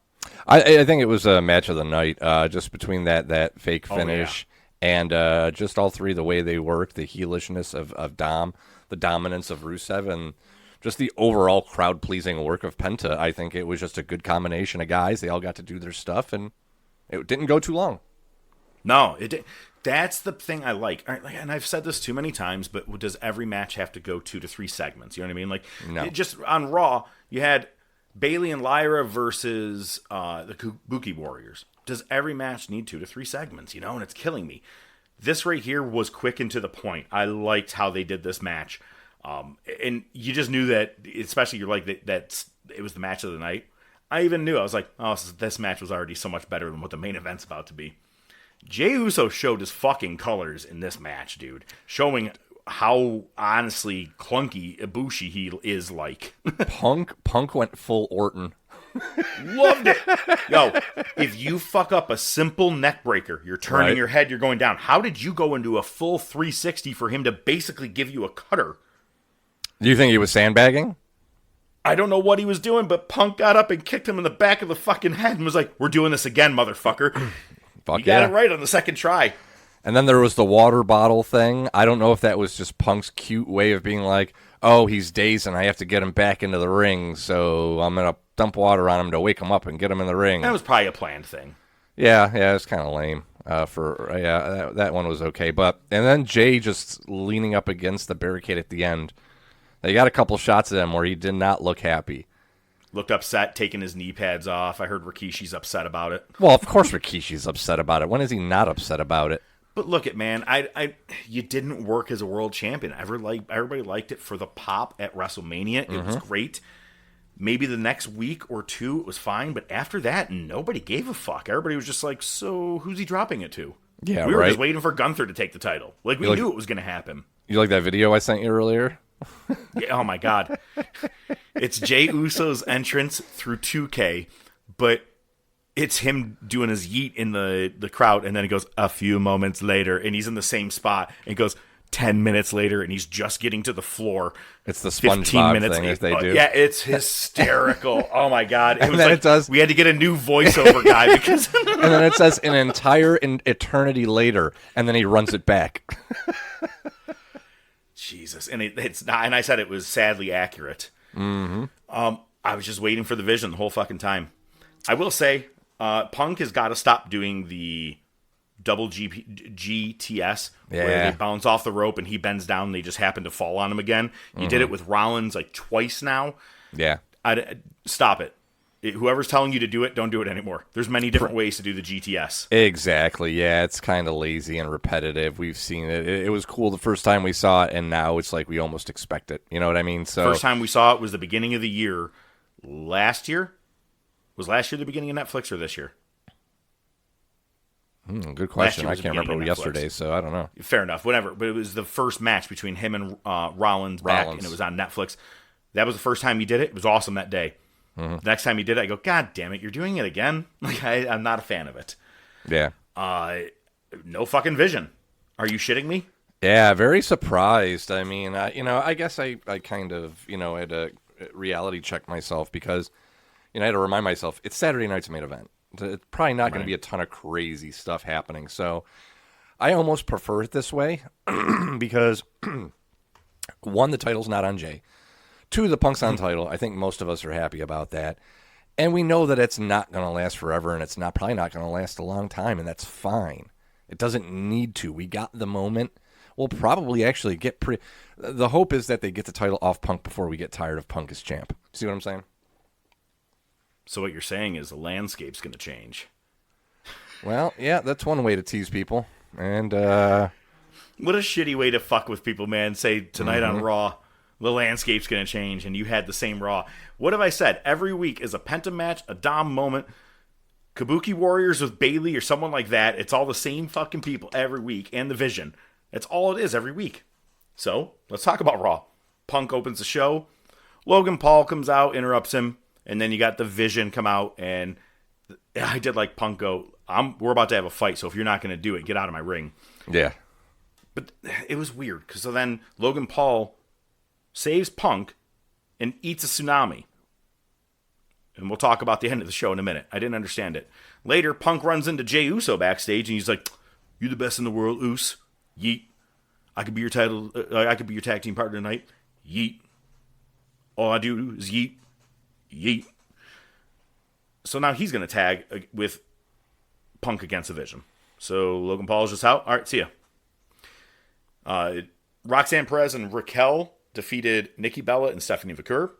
F: I think it was a match of the night, just between that fake finish and just all three, the way they work, the heelishness of Dom, the dominance of Rusev, and just the overall crowd-pleasing work of Penta. I think it was just a good combination of guys. They all got to do their stuff, and it didn't go too long.
E: No, it didn't. That's the thing I like. And I've said this too many times, but does every match have to go 2 to 3 segments? You know what I mean? Like,
F: No.
E: Just on Raw, you had Bayley and Lyra versus the Kabuki Warriors. Does every match need 2 to 3 segments? You know, and it's killing me. This right here was quick and to the point. I liked how they did this match. And you just knew that, especially you're like, that it was the match of the night. I even knew. I was like, oh, this match was already so much better than what the main event's about to be. Jey Uso showed his fucking colors in this match, dude. Showing how honestly clunky Ibushi he is like.
F: Punk went full Orton.
E: Loved it. Yo, if you fuck up a simple neck breaker, you're turning your head, you're going down. How did you go into a full 360 for him to basically give you a cutter?
F: Do you think he was sandbagging?
E: I don't know what he was doing, but Punk got up and kicked him in the back of the fucking head and was like, we're doing this again, motherfucker.
F: Fuck
E: you got it right on the second try.
F: And then there was the water bottle thing. I don't know if that was just Punk's cute way of being like, oh, he's dazed and I have to get him back into the ring, so I'm going to dump water on him to wake him up and get him in the ring.
E: That was probably a planned thing.
F: Yeah, it's kind of lame. That one was okay. And then Jay just leaning up against the barricade at the end. They got a couple shots of him where he did not look happy.
E: Looked upset, taking his knee pads off. I heard Rikishi's upset about it.
F: Well, of course Rikishi's upset about it. When is he not upset about it?
E: But look at, man, you didn't work as a world champion. Everybody liked it for the pop at WrestleMania. It was great. Maybe the next week or two it was fine, but after that, nobody gave a fuck. Everybody was just like, so who's he dropping it to?
F: Yeah,
E: we were just waiting for Gunther to take the title. Like, we knew it was going to happen.
F: You like that video I sent you earlier?
E: Yeah, oh my God. It's Jey Uso's entrance through 2K, but it's him doing his yeet in the crowd, and then it goes a few moments later, and he's in the same spot, and it goes 10 minutes later, and he's just getting to the floor.
F: It's the SpongeBob thing as they do.
E: Yeah, it's hysterical. Oh my God.
F: It was like,
E: we had to get a new voiceover guy because
F: and then it says an entire eternity later, and then he runs it back.
E: Jesus, and it's not. And I said it was sadly accurate.
F: Mm-hmm.
E: I was just waiting for the vision the whole fucking time. I will say, Punk has got to stop doing the double GTS where they bounce off the rope and he bends down and they just happen to fall on him again. He did it with Rollins like twice now.
F: Yeah,
E: stop it. Whoever's telling you to do it, don't do it anymore. There's many different ways to do the GTS.
F: Exactly. Yeah, it's kind of lazy and repetitive. We've seen it. It was cool the first time we saw it, and now it's like we almost expect it. You know what I mean? So
E: first time we saw it was the beginning of the year last year. Was last year the beginning of Netflix or this year?
F: Good question. I can't remember yesterday, so I don't know.
E: Fair enough. Whatever. But it was the first match between him and Rollins back, and it was on Netflix. That was the first time he did it. It was awesome that day. The next time he did it, I go, God damn it, you're doing it again? Like, I'm not a fan of it.
F: Yeah.
E: No fucking vision. Are you shitting me?
F: Yeah, very surprised. I mean, I guess I kind of, had to reality check myself because, I had to remind myself, it's Saturday night's main event. It's probably not going to be a ton of crazy stuff happening. So I almost prefer it this way because, one, the title's not on Jay. 2, the Punk's on title. I think most of us are happy about that. And we know that it's not going to last forever, and it's probably not going to last a long time, and that's fine. It doesn't need to. We got the moment. We'll probably actually get the hope is that they get the title off Punk before we get tired of Punk as champ. See what I'm saying?
E: So what you're saying is the landscape's going to change.
F: Well, yeah, that's one way to tease people. And
E: what a shitty way to fuck with people, man. Say tonight on Raw, the landscape's going to change, and you had the same Raw. What have I said? Every week is a Penta match, a Dom moment, Kabuki Warriors with Bayley or someone like that. It's all the same fucking people every week, and the Vision. That's all it is every week. So, let's talk about Raw. Punk opens the show. Logan Paul comes out, interrupts him, and then you got the Vision come out, and I did like Punk go, we're about to have a fight, so if you're not going to do it, get out of my ring.
F: Yeah.
E: But it was weird, because so then Logan Paul saves Punk and eats a tsunami. And we'll talk about the end of the show in a minute. I didn't understand it. Later, Punk runs into Jey Uso backstage, and he's like, "You the best in the world, Us. Yeet. I could be your tag team partner tonight. Yeet. All I do is yeet. Yeet." So now he's going to tag with Punk against the Vision. So Logan Paul's just out. All right, see ya. Roxanne Perez and Raquel defeated Nikki Bella and Stephanie Vaquer.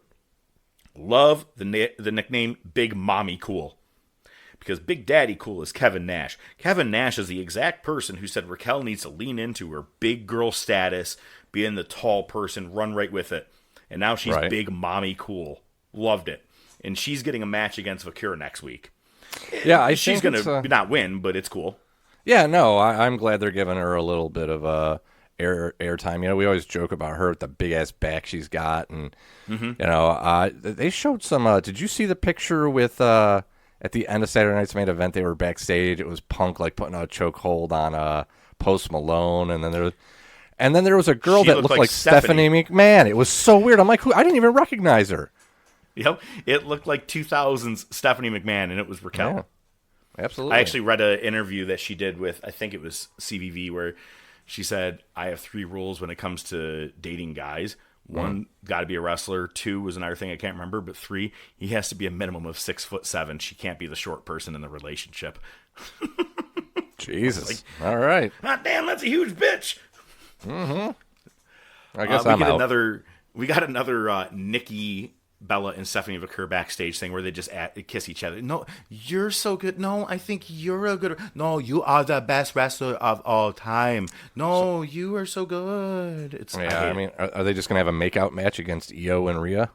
E: Love the nickname Big Mommy Cool. Because Big Daddy Cool is Kevin Nash. Kevin Nash is the exact person who said Raquel needs to lean into her big girl status, being the tall person, run right with it. And now she's Big Mommy Cool. Loved it. And she's getting a match against Vaquer next week.
F: Yeah,
E: she's going to not win, but it's cool.
F: Yeah, no, I'm glad they're giving her a little bit of airtime. You know, we always joke about her with the big ass back she's got, and you know, they showed some. Did you see the picture with at the end of Saturday night's main event? They were backstage. It was Punk like putting a chokehold on Post Malone, and then there was a girl that looked like Stephanie McMahon. It was so weird. I'm like, who? I didn't even recognize her.
E: Yep, it looked like 2000s Stephanie McMahon, and it was Raquel.
F: Yeah, absolutely.
E: I actually read an interview that she did with, I think it was CVV, where she said, I have 3 rules when it comes to dating guys. 1, got to be a wrestler. 2 was another thing I can't remember. But 3, he has to be a minimum of 6'7". She can't be the short person in the relationship.
F: Jesus. All right.
E: Ah, damn, that's a huge bitch.
F: I guess I'm out.
E: We got another Nikki Bella and Stephanie Vaquer backstage thing where they just kiss each other. No, you're so good. No, I think you're a good. No, you are the best wrestler of all time. No, you are so good.
F: I mean, are they just gonna have a makeout match against Io and Rhea?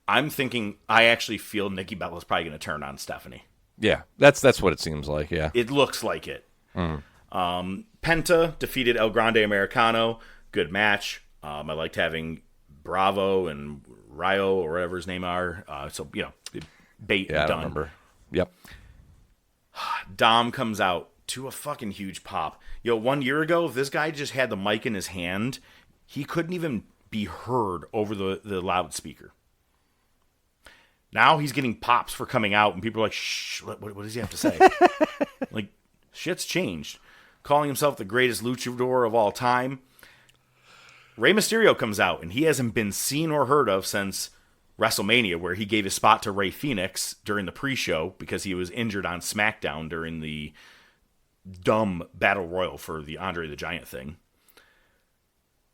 E: I'm thinking. I actually feel Nikki Bella's probably gonna turn on Stephanie.
F: Yeah, that's what it seems like. Yeah,
E: it looks like it. Penta defeated El Grande Americano. Good match. I liked having Bravo and Ryo or whatever his name are. So, you know, bait
F: yeah,
E: done.
F: I remember. Yep.
E: Dom comes out to a fucking huge pop. 1 year ago, if this guy just had the mic in his hand, he couldn't even be heard over the loudspeaker. Now he's getting pops for coming out, and people are like, shh, what does he have to say? Like, shit's changed. Calling himself the greatest luchador of all time. Rey Mysterio comes out, and he hasn't been seen or heard of since WrestleMania, where he gave his spot to Rey Fenix during the pre-show because he was injured on SmackDown during the dumb Battle Royal for the Andre the Giant thing.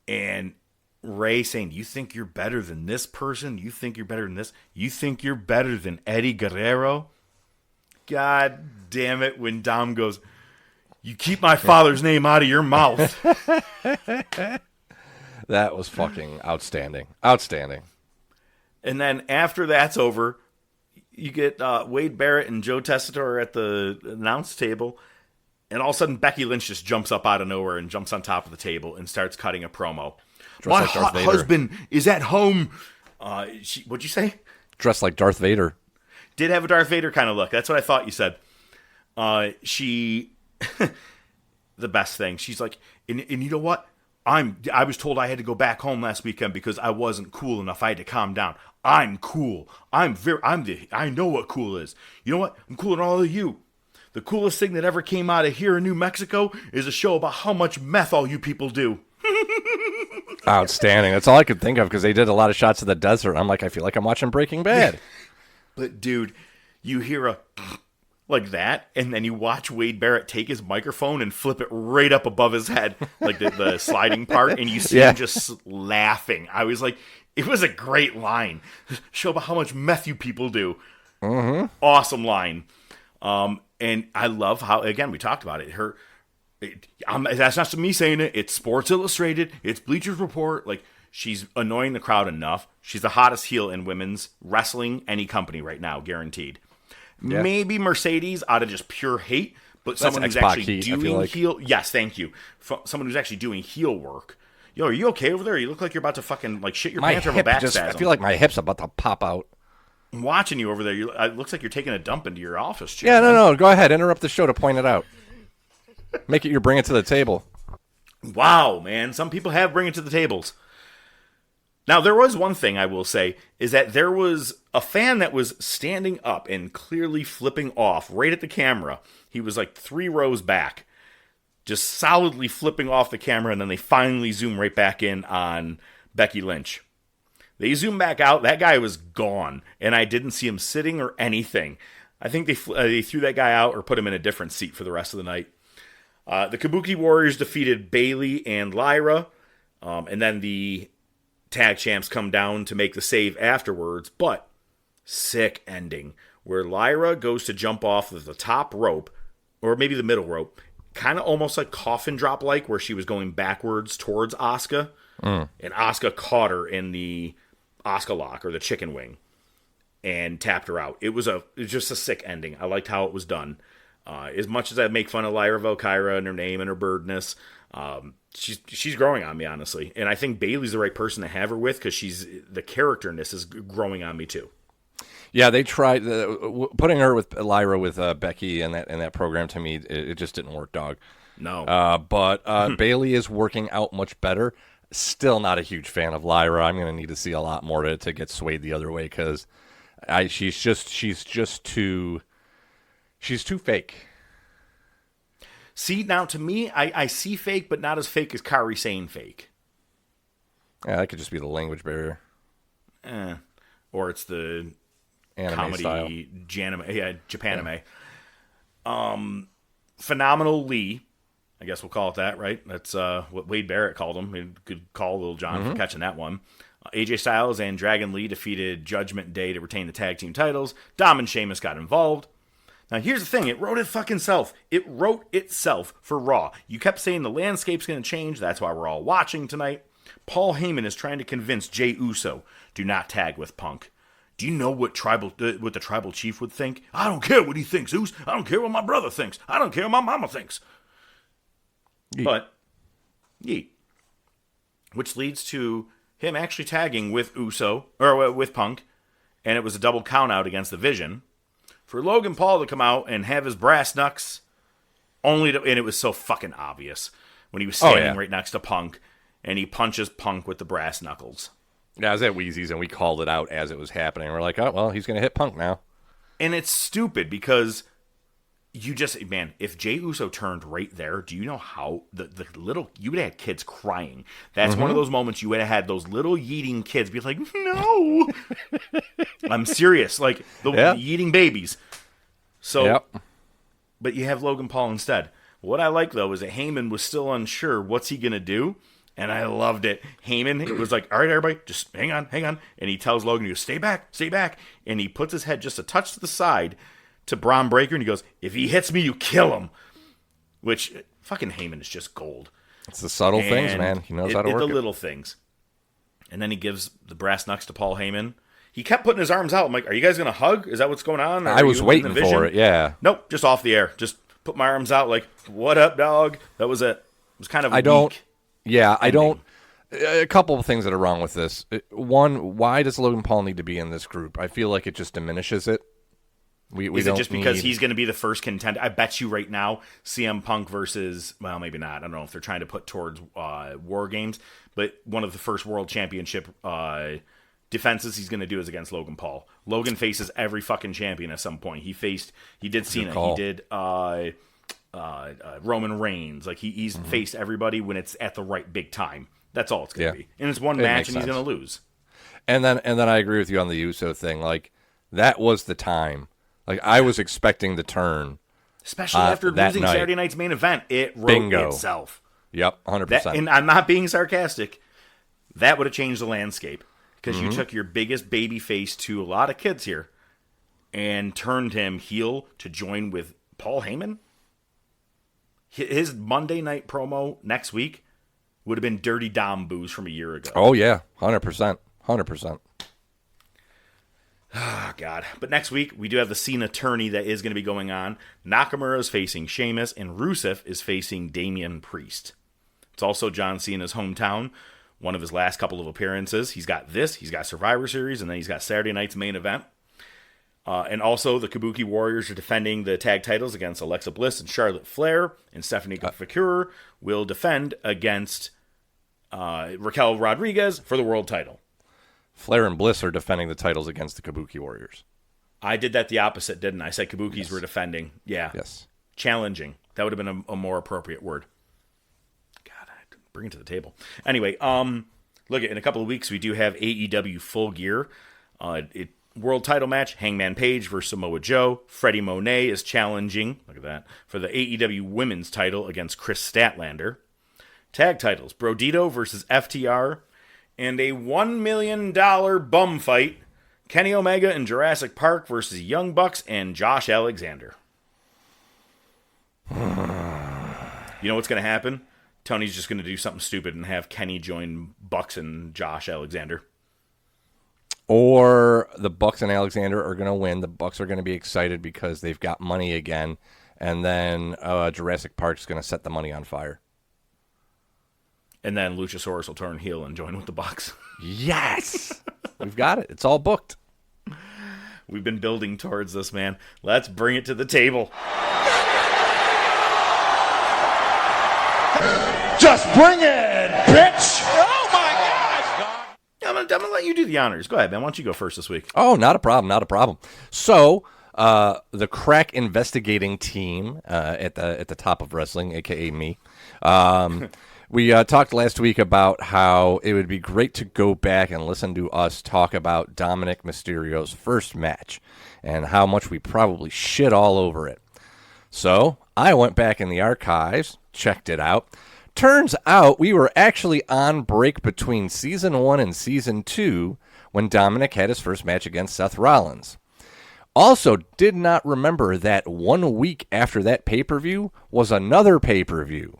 E: And Rey saying, you think you're better than this person? You think you're better than this? You think you're better than Eddie Guerrero? God damn it, when Dom goes, you keep my father's name out of your mouth.
F: That was fucking outstanding. Outstanding.
E: And then after that's over, you get Wade Barrett and Joe Tessitore at the announce table, and all of a sudden Becky Lynch just jumps up out of nowhere and jumps on top of the table and starts cutting a promo. My
F: like
E: hot husband is at home. What'd you say?
F: Dressed like Darth Vader.
E: Did have a Darth Vader kind of look. That's what I thought you said. She, the best thing. She's like, and you know what? I was told I had to go back home last weekend because I wasn't cool enough. I had to calm down. I'm cool. I know what cool is. You know what? I'm cooler than all of you. The coolest thing that ever came out of here in New Mexico is a show about how much meth all you people do.
F: Outstanding. That's all I could think of because they did a lot of shots of the desert. I'm like, I feel like I'm watching Breaking Bad.
E: But dude, you hear a like that, and then you watch Wade Barrett take his microphone and flip it right up above his head, like the sliding part, and you see him just laughing. I was like, it was a great line. Show about how much meth you people do.
F: Mm-hmm.
E: Awesome line. And I love how, again, we talked about it. That's not me saying it. It's Sports Illustrated. It's Bleachers Report. Like, she's annoying the crowd enough. She's the hottest heel in women's wrestling, any company right now, guaranteed. Yeah. Maybe Mercedes out of just pure hate, but someone who's actually doing heel. Yes, thank you. Someone who's actually doing heel work. Yo, are you okay over there? You look like you're about to fucking like shit your pants or have a back spasm.
F: I feel like my hip's about to pop out.
E: I'm watching you over there. It looks like you're taking a dump into your office chair.
F: Yeah, no. Go ahead. Interrupt the show to point it out. Make it your bring it to the table.
E: Wow, man. Some people have bring it to the tables. Now, there was one thing I will say, is that there was a fan that was standing up and clearly flipping off right at the camera. He was like 3 rows back, just solidly flipping off the camera, and then they finally zoom right back in on Becky Lynch. They zoom back out, that guy was gone, and I didn't see him sitting or anything. I think they threw that guy out or put him in a different seat for the rest of the night. The Kabuki Warriors defeated Bailey and Lyra, and then the tag champs come down to make the save afterwards, but sick ending where Lyra goes to jump off of the top rope, or maybe the middle rope, kind of almost like coffin drop like, where she was going backwards towards Asuka, and Asuka caught her in the Asuka lock or the chicken wing and tapped her out. It was just a sick ending. I liked how it was done. As much as I make fun of Lyra Valkyra and her name and her birdness, she's growing on me, honestly. And I think Bailey's the right person to have her with because the characterness is growing on me too.
F: Yeah, they tried putting her with Lyra with Becky and that program. To me, it just didn't work, dog.
E: No.
F: But Bailey is working out much better. Still not a huge fan of Lyra. I'm going to need to see a lot more to get swayed the other way because she's too fake.
E: See, now to me, I see fake, but not as fake as Kairi saying fake.
F: Yeah, that could just be the language barrier.
E: Or it's the
F: anime
E: comedy
F: style.
E: Japanime. Phenomenal Lee, I guess we'll call it that, right? That's what Wade Barrett called him. We could call Little John for catching that one. AJ Styles and Dragon Lee defeated Judgment Day to retain the tag team titles. Dom and Sheamus got involved. Now, here's the thing. It wrote it fucking self. It wrote itself for Raw. You kept saying the landscape's going to change. That's why we're all watching tonight. Paul Heyman is trying to convince Jey Uso, do not tag with Punk. Do you know what the tribal chief would think? I don't care what he thinks, Uso. I don't care what my brother thinks. I don't care what my mama thinks.
F: Yeet.
E: But, yeet. Which leads to him actually tagging with Uso, or with Punk, and it was a double count out against the Vision. For Logan Paul to come out and have his brass knucks, and it was so fucking obvious when he was standing right next to Punk, and he punches Punk with the brass knuckles.
F: Yeah, I was at Wheezy's, and we called it out as it was happening. We're like, oh, well, he's going to hit Punk now.
E: And it's stupid because if Jey Uso turned right there, do you know how you would have had kids crying. That's one of those moments you would have had those little yeeting kids be like, no. I'm serious. Like the yeeting babies. So, but you have Logan Paul instead. What I like, though, is that Heyman was still unsure what's he going to do. And I loved it. Heyman, it was like, all right, everybody, just hang on. And he tells Logan, he goes, stay back. And he puts his head just a touch to the side to Braun Breaker, and he goes, if he hits me, you kill him. Which, fucking Heyman is just gold.
F: It's the subtle things, man. He knows how to work
E: the little things. And then he gives the brass knucks to Paul Heyman. He kept putting his arms out. I'm like, are you guys going to hug? Is that what's going on?
F: I was waiting for it, yeah.
E: Nope, just off the air. Just put my arms out like, what up, dog? That was it. It was kind of weak.
F: Yeah, I don't. A couple of things that are wrong with this. One, why does Logan Paul need to be in this group? I feel like it just diminishes it.
E: Is it just because he's going to be the first contender? I bet you right now, CM Punk versus, well, maybe not. I don't know if they're trying to put towards War Games, but one of the first World Championship defenses he's going to do is against Logan Paul. Logan faces every fucking champion at some point. He did Cena. He did Roman Reigns. Like he's faced everybody when it's at the right big time. That's all it's going to be. And it's one match and he's going to lose.
F: And then I agree with you on the Uso thing. Like that was the time. Like I was expecting the turn.
E: Especially after losing
F: night.
E: Saturday night's main event. It wrote itself.
F: Yep, 100%.
E: And I'm not being sarcastic. That would have changed the landscape. Because you took your biggest baby face to a lot of kids here and turned him heel to join with Paul Heyman. His Monday night promo next week would have been Dirty Dom booze from a year ago.
F: Oh, yeah. 100%. 100%.
E: Oh, God. But next week, we do have the Cena tourney that is going to be going on. Nakamura is facing Sheamus, and Rusev is facing Damian Priest. It's also John Cena's hometown, one of his last couple of appearances. He's got Survivor Series, and then he's got Saturday night's main event. And also, the Kabuki Warriors are defending the tag titles against Alexa Bliss and Charlotte Flair, and Stephanie Fekir will defend against Raquel Rodriguez for the world title.
F: Flair and Bliss are defending the titles against the Kabuki Warriors.
E: I did that the opposite, didn't I? I said Kabukis were defending. Yeah.
F: Yes.
E: Challenging. That would have been a more appropriate word. God, I had to bring it to the table. Anyway, look, in a couple of weeks, we do have AEW Full Gear. World title match, Hangman Page versus Samoa Joe. Freddie Monet is challenging, look at that, for the AEW Women's title against Chris Statlander. Tag titles, Brodito versus FTR. And a $1 million bum fight, Kenny Omega and Jurassic Park versus Young Bucks and Josh Alexander. You know what's going to happen? Tony's just going to do something stupid and have Kenny join Bucks and Josh Alexander.
F: Or the Bucks and Alexander are going to win. The Bucks are going to be excited because they've got money again. And then Jurassic Park's going to set the money on fire.
E: And then Luchasaurus will turn heel and join with the Bucks.
F: Yes! We've got it. It's all booked.
E: We've been building towards this, man. Let's bring it to the table.
I: Just bring it, bitch! Oh my gosh!
E: I'm gonna let you do the honors. Go ahead, man. Why don't you go first this week?
F: Oh, not a problem. Not a problem. So, the crack investigating team at the top of wrestling, a.k.a. me, we talked last week about how it would be great to go back and listen to us talk about Dominic Mysterio's first match and how much we probably shit all over it. So I went back in the archives, checked it out. Turns out we were actually on break between Season 1 and Season 2 when Dominic had his first match against Seth Rollins. Also did not remember that 1 week after that pay-per-view was another pay-per-view.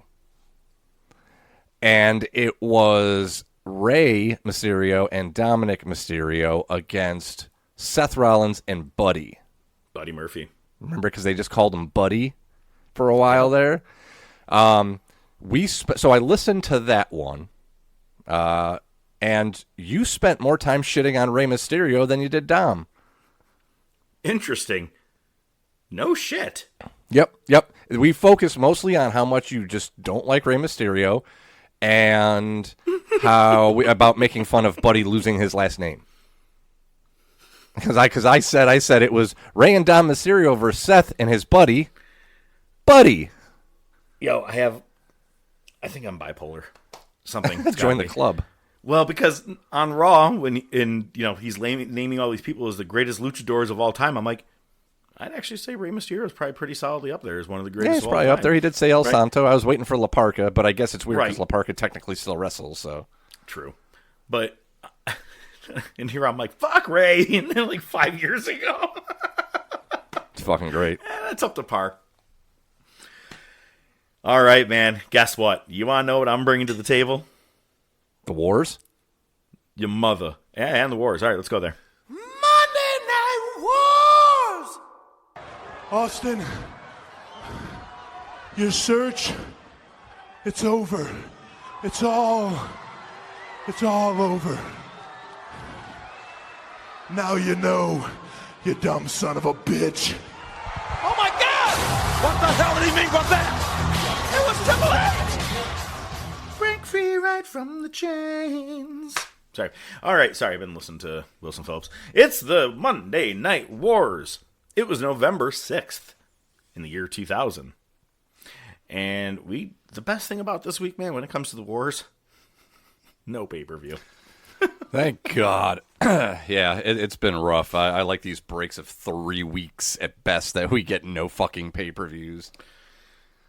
F: And it was Rey Mysterio and Dominic Mysterio against Seth Rollins and Buddy.
E: Buddy Murphy.
F: Remember, because they just called him Buddy for a while there. So I listened to that one, and you spent more time shitting on Rey Mysterio than you did Dom.
E: Interesting. No shit.
F: Yep. We focused mostly on how much you just don't like Rey Mysterio and about making fun of Buddy losing his last name. Because I said it was Rey and Dom Mysterio versus Seth and his buddy.
E: Yo, I think I'm bipolar. Something.
F: Join the club.
E: Well, because on Raw, when he's naming all these people as the greatest luchadors of all time, I'm like, I'd actually say Rey Mysterio is probably pretty solidly up there as one of the greatest.
F: Yeah, he's
E: of all
F: probably
E: time.
F: up there. He did say El Santo. I was waiting for La Parca, but I guess it's weird because
E: Right.
F: La Parca technically still wrestles. So
E: True, but and here I'm like, fuck Ray, and then like 5 years ago,
F: it's fucking great.
E: that's up to par. All right, man. Guess what? You want to know what I'm bringing to the table?
F: The Wars?
E: Your mother. Yeah, and the Wars. All right, let's go there.
I: Monday Night Wars! Austin, your search, it's over. It's all over. Now you know, you dumb son of a bitch. Oh my God! What the hell did he mean by that? It was Triple H!
E: Break free right from the chains. Sorry. All right, sorry. I've been listening to Wilson Phillips. It's the Monday Night Wars. It was November 6th in the year 2000. And the best thing about this week, man, when it comes to the Wars, no pay-per-view.
F: Thank God. Yeah, it's been rough. I like these breaks of 3 weeks at best that we get no fucking pay-per-views.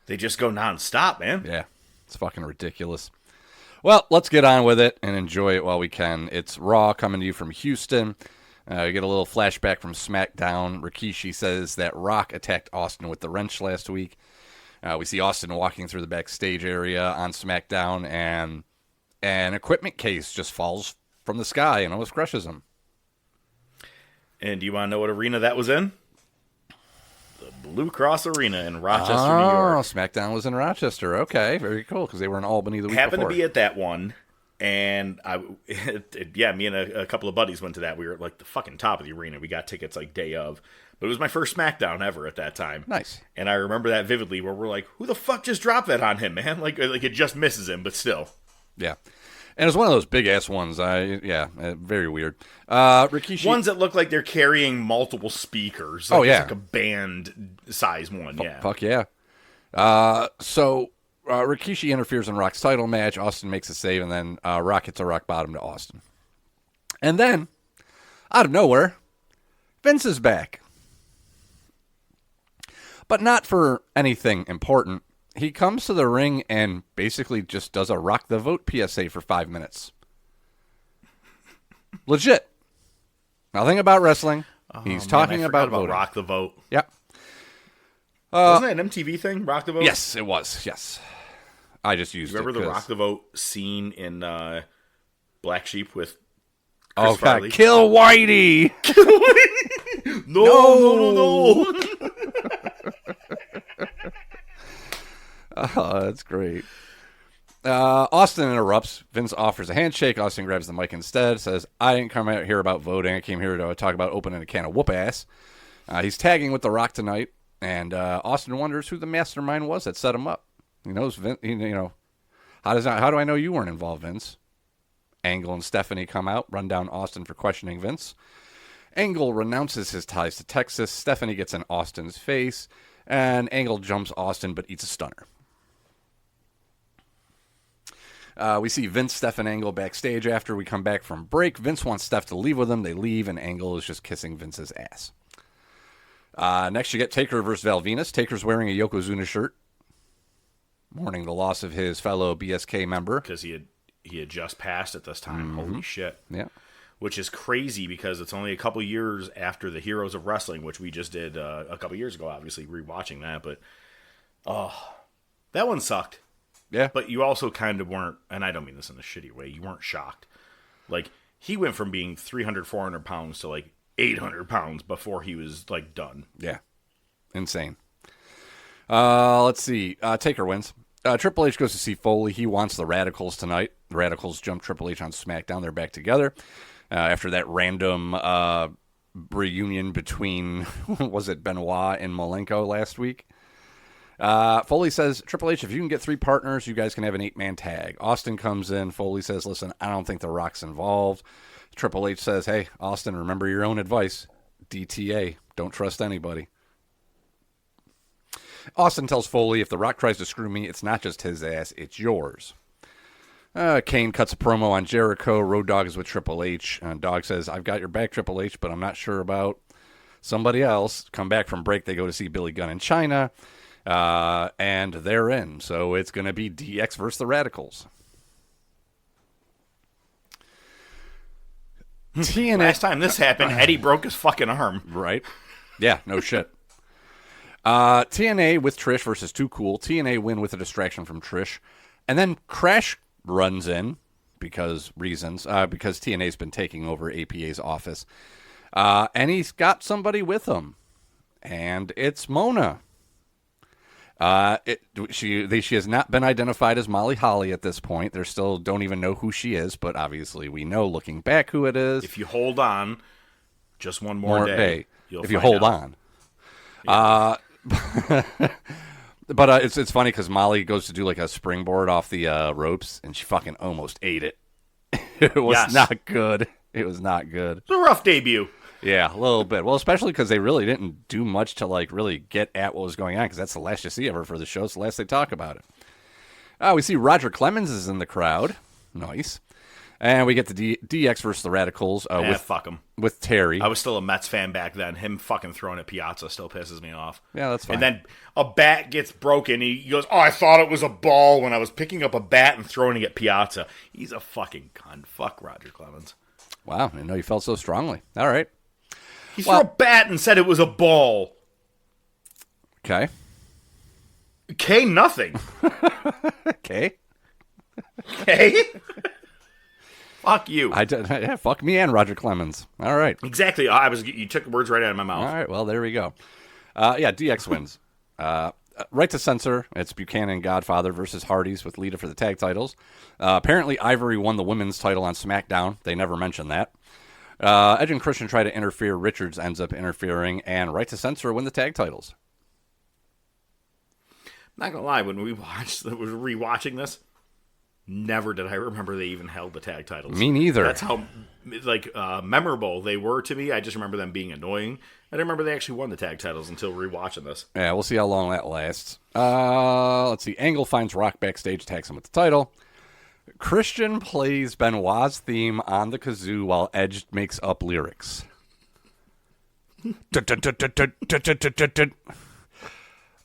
E: They just go nonstop, man.
F: Yeah, it's fucking ridiculous. Well, let's get on with it and enjoy it while we can. It's Raw coming to you from Houston. We get a little flashback from SmackDown. Rikishi says that Rock attacked Austin with the wrench last week. We see Austin walking through the backstage area on SmackDown, and an equipment case just falls from the sky and almost crushes him.
E: And do you want to know what arena that was in? The Blue Cross Arena in Rochester, New York.
F: SmackDown was in Rochester. Okay, very cool, because they were in Albany the week
E: Happened
F: before.
E: to be at that one, and me and a couple of buddies went to that. We were at like the fucking top of the arena. We got tickets like day of. But it was my first SmackDown ever at that time.
F: Nice.
E: And I remember that vividly, where we're like, who the fuck just dropped that on him, man? Like it just misses him, but still.
F: Yeah. And it was one of those big-ass ones. Very weird. Rikishi...
E: Ones that look like they're carrying multiple speakers. Like it's like a band-size one, yeah.
F: Fuck yeah. So Rikishi interferes in Rock's title match. Austin makes a save, and then Rock hits a rock bottom to Austin. And then, out of nowhere, Vince is back. But not for anything important. He comes to the ring and basically just does a rock the vote PSA for 5 minutes. Legit. Nothing about wrestling. He's talking about voting.
E: Rock the Vote.
F: Yep.
E: Wasn't that an MTV thing, Rock the Vote?
F: Yes, it was. Yes. I just used
E: Remember
F: it.
E: the Rock the Vote scene in Black Sheep with
F: Oh,
E: Chris Farley?
F: God. Kill Whitey!
E: No.
F: Oh, that's great. Austin interrupts. Vince offers a handshake. Austin grabs the mic instead. Says, I didn't come out here about voting. I came here to talk about opening a can of whoop ass. He's tagging with The Rock tonight. And Austin wonders who the mastermind was that set him up. He knows Vince. How do I know you weren't involved, Vince? Angle and Stephanie come out, run down Austin for questioning Vince. Angle renounces his ties to Texas. Stephanie gets in Austin's face. And Angle jumps Austin but eats a stunner. We see Vince, Steph, and Angle backstage after we come back from break. Vince wants Steph to leave with him. They leave, and Angle is just kissing Vince's ass. Next, you get Taker versus Val Venus. Taker's wearing a Yokozuna shirt, mourning the loss of his fellow BSK member.
E: Because he had just passed at this time. Mm-hmm. Holy shit.
F: Yeah.
E: Which is crazy because it's only a couple years after the Heroes of Wrestling, which we just did a couple years ago, obviously, rewatching that. But, that one sucked.
F: Yeah.
E: But you also kind of weren't, and I don't mean this in a shitty way, you weren't shocked. Like, he went from being 300, 400 pounds to, like, 800 pounds before he was, like, done.
F: Yeah. Insane. Let's see. Taker wins. Triple H goes to see Foley. He wants the Radicals tonight. The Radicals jump Triple H on SmackDown. They're back together. After that random reunion between, was it Benoit and Malenko last week? Foley says, Triple H, if you can get 3 partners, you guys can have an 8-man tag. Austin comes in. Foley says, listen, I don't think The Rock's involved. Triple H says, hey, Austin, remember your own advice. DTA, don't trust anybody. Austin tells Foley, if The Rock tries to screw me, it's not just his ass, it's yours. Kane cuts a promo on Jericho. Road Dogg is with Triple H. Dog says, I've got your back, Triple H, but I'm not sure about somebody else. Come back from break. They go to see Billy Gunn in China. And they're in. So it's going to be DX versus the Radicals. TNA.
E: Last time this happened, Eddie broke his fucking arm.
F: Right. Yeah, no shit. TNA with Trish versus Too Cool. TNA win with a distraction from Trish. And then Crash runs in because TNA's been taking over APA's office. And he's got somebody with him. And it's Mona. She has not been identified as Molly Holly at this point. They still don't even know who she is, but obviously we know looking back who it is.
E: If you hold on just one more day,
F: if you hold on. Yeah. But it's funny because Molly goes to do like a springboard off the ropes, and she fucking almost ate it. It was not good. It was not good.
E: It's a rough debut.
F: Yeah, a little bit. Well, especially because they really didn't do much to like really get at what was going on, because that's the last you see of her for the show. It's the last they talk about it. We see Roger Clemens is in the crowd. Nice. And we get the DX versus the Radicals.
E: Fuck him.
F: With Terry.
E: I was still a Mets fan back then. Him fucking throwing at Piazza still pisses me off.
F: Yeah, that's fine.
E: And then a bat gets broken. He goes, I thought it was a ball when I was picking up a bat and throwing it at Piazza. He's a fucking cunt. Fuck Roger Clemens.
F: Wow, I didn't know you felt so strongly. All right.
E: He threw a bat and said it was a ball.
F: Okay.
E: Okay, nothing.
F: Okay.
E: Okay. Fuck you.
F: Yeah, fuck me and Roger Clemens. All right.
E: Exactly. You took words right out of my mouth.
F: All right. Well, there we go. DX wins. Right to censor. It's Buchanan and Godfather versus Hardys with Lita for the tag titles. Apparently, Ivory won the women's title on SmackDown. They never mentioned that. Edge and Christian try to interfere. Richards ends up interfering, and Right to Censor win the tag titles.
E: Not gonna lie, when we were rewatching this, never did I remember they even held the tag titles.
F: Me neither.
E: That's how memorable they were to me. I just remember them being annoying. I didn't remember they actually won the tag titles until rewatching this.
F: Yeah, we'll see how long that lasts. Let's see. Angle finds Rock backstage, attacks him with the title. Christian plays Benoit's theme on the kazoo while Edge makes up lyrics.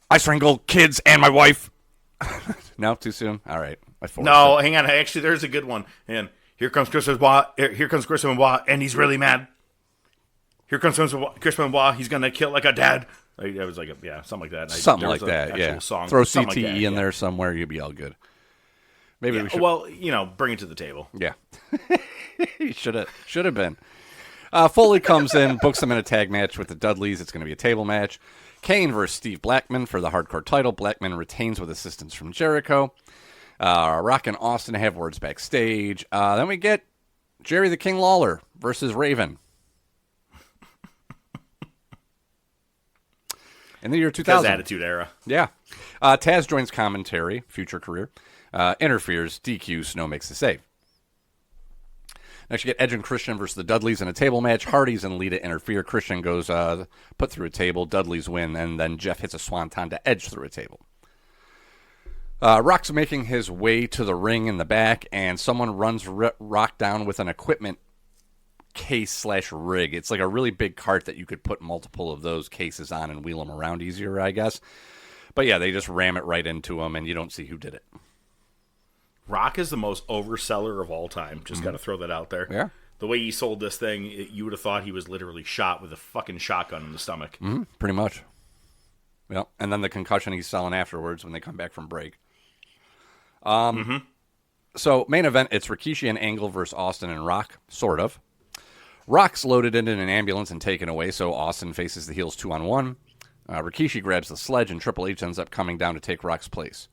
F: I strangled kids and my wife. No, too soon. All right.
E: No, hang on. Actually, there's a good one. And here comes Christmas Benoit. Here comes Christmas Benoit, and he's really mad. Here comes Christmas Benoit. He's gonna kill like a dad. It was like something like that.
F: Something like that. Yeah.
E: Song,
F: throw CTE
E: like that,
F: in there somewhere. You'll be all good. Maybe we should.
E: Well, bring it to the table.
F: Yeah. should have been. Foley comes in, books him in a tag match with the Dudleys. It's going to be a table match. Kane versus Steve Blackman for the hardcore title. Blackman retains with assistance from Jericho. Rock and Austin have words backstage. Then we get Jerry the King Lawler versus Raven. In the year 2000.
E: Attitude Era.
F: Yeah. Taz joins commentary, future career. Interferes, DQ, Snow makes the save. Next, you get Edge and Christian versus the Dudleys in a table match. Hardy's and Lita interfere. Christian goes put through a table. Dudleys win, and then Jeff hits a swanton to Edge through a table. Rock's making his way to the ring in the back, and someone runs Rock down with an equipment case/rig. It's like a really big cart that you could put multiple of those cases on and wheel them around easier, I guess. But yeah, they just ram it right into him, and you don't see who did it.
E: Rock is the most overseller of all time. Just got to throw that out there.
F: Yeah.
E: The way he sold this thing, you would have thought he was literally shot with a fucking shotgun in the stomach.
F: Mm-hmm. Pretty much. Yeah. And then the concussion he's selling afterwards when they come back from break. So, main event, it's Rikishi and Angle versus Austin and Rock, sort of. Rock's loaded into an ambulance and taken away, so Austin faces the heels 2-on-1. Rikishi grabs the sledge, and Triple H ends up coming down to take Rock's place.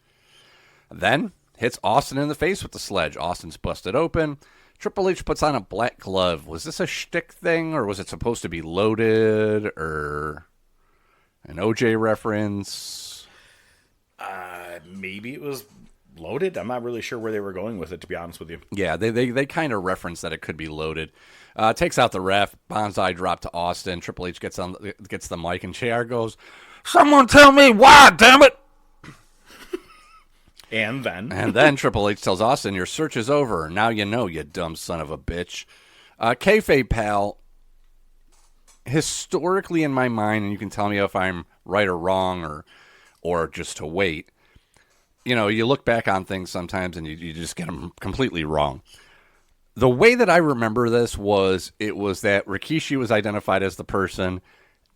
F: Then, hits Austin in the face with the sledge. Austin's busted open. Triple H puts on a black glove. Was this a shtick thing, or was it supposed to be loaded, or an OJ reference?
E: Maybe it was loaded. I'm not really sure where they were going with it, to be honest with you.
F: Yeah, they kind of referenced that it could be loaded. Takes out the ref. Bonsai drop to Austin. Triple H gets the mic, and JR goes, "Someone tell me why, damn it!"
E: And
F: then Triple H tells Austin, "Your search is over. Now you know, you dumb son of a bitch." Kayfabe Pal, historically in my mind, and you can tell me if I'm right or wrong or just to wait, you look back on things sometimes and you just get them completely wrong. The way that I remember this was that Rikishi was identified as the person,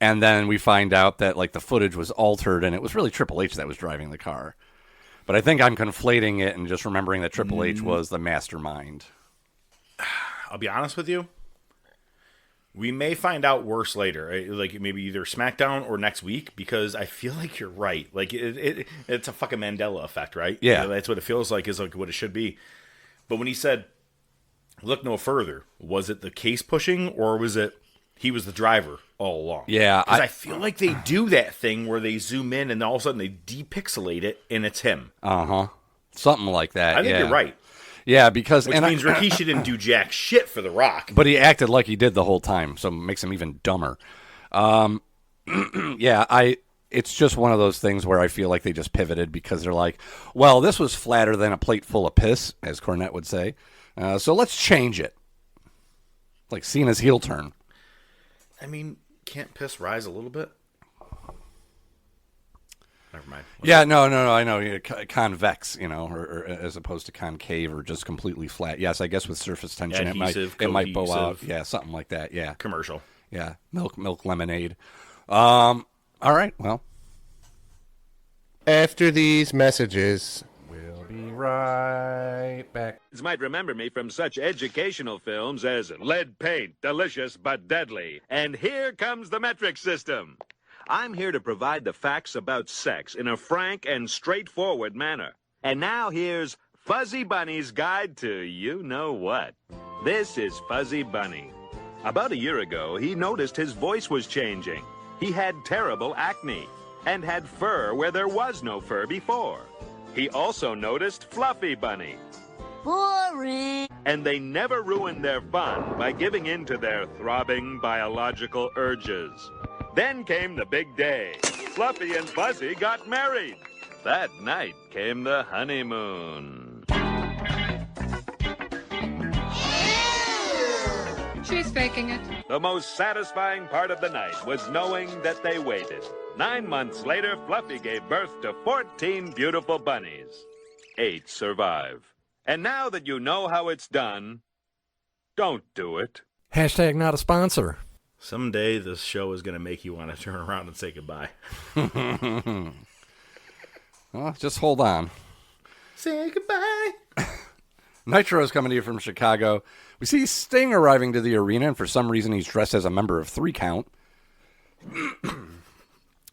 F: and then we find out that like the footage was altered and it was really Triple H that was driving the car. But I think I'm conflating it and just remembering that Triple H was the mastermind.
E: I'll be honest with you. We may find out worse later, like maybe either SmackDown or next week, because I feel like you're right. Like it's a fucking Mandela effect, right?
F: Yeah.
E: That's what it feels like, is like what it should be. But when he said, "Look no further," was it the case pushing, or was it he was the driver all along?
F: Yeah.
E: Because I feel like they do that thing where they zoom in and all of a sudden they depixelate it and it's him.
F: Uh-huh. Something like that.
E: I think you're right.
F: Yeah, because...
E: Which means Rikishi didn't do jack shit for The Rock.
F: But he acted like he did the whole time, so it makes him even dumber. It's just one of those things where I feel like they just pivoted because they're like, well, this was flatter than a plate full of piss, as Cornette would say. So let's change it. Like Cena's heel turn.
E: I mean, can't piss rise a little bit? Never mind.
F: I know. Convex, or as opposed to concave or just completely flat. Yes, I guess with surface tension, it might bow out. Yeah, something like that. Yeah.
E: Commercial.
F: Yeah, milk lemonade. All right, well.
J: After these messages,
F: we'll be right back.
K: You might remember me from such educational films as Lead Paint, Delicious but Deadly, and Here Comes the Metric System. I'm here to provide the facts about sex in a frank and straightforward manner. And now here's Fuzzy Bunny's Guide to You-Know-What. This is Fuzzy Bunny. About a year ago, he noticed his voice was changing. He had terrible acne and had fur where there was no fur before. He also noticed Fluffy Bunny.
L: Boring.
K: And they never ruined their fun by giving in to their throbbing biological urges. Then came the big day. Fluffy and Fuzzy got married. That night came the honeymoon.
M: She's faking it.
K: The most satisfying part of the night was knowing that they waited. 9 months later, Fluffy gave birth to 14 beautiful bunnies. 8 survive. And now that you know how it's done, don't do it.
N: Hashtag not a sponsor.
E: Someday this show is going to make you want to turn around and say goodbye.
F: Well, just hold on.
E: Say goodbye.
F: Nitro is coming to you from Chicago. We see Sting arriving to the arena, and for some reason he's dressed as a member of 3 Count.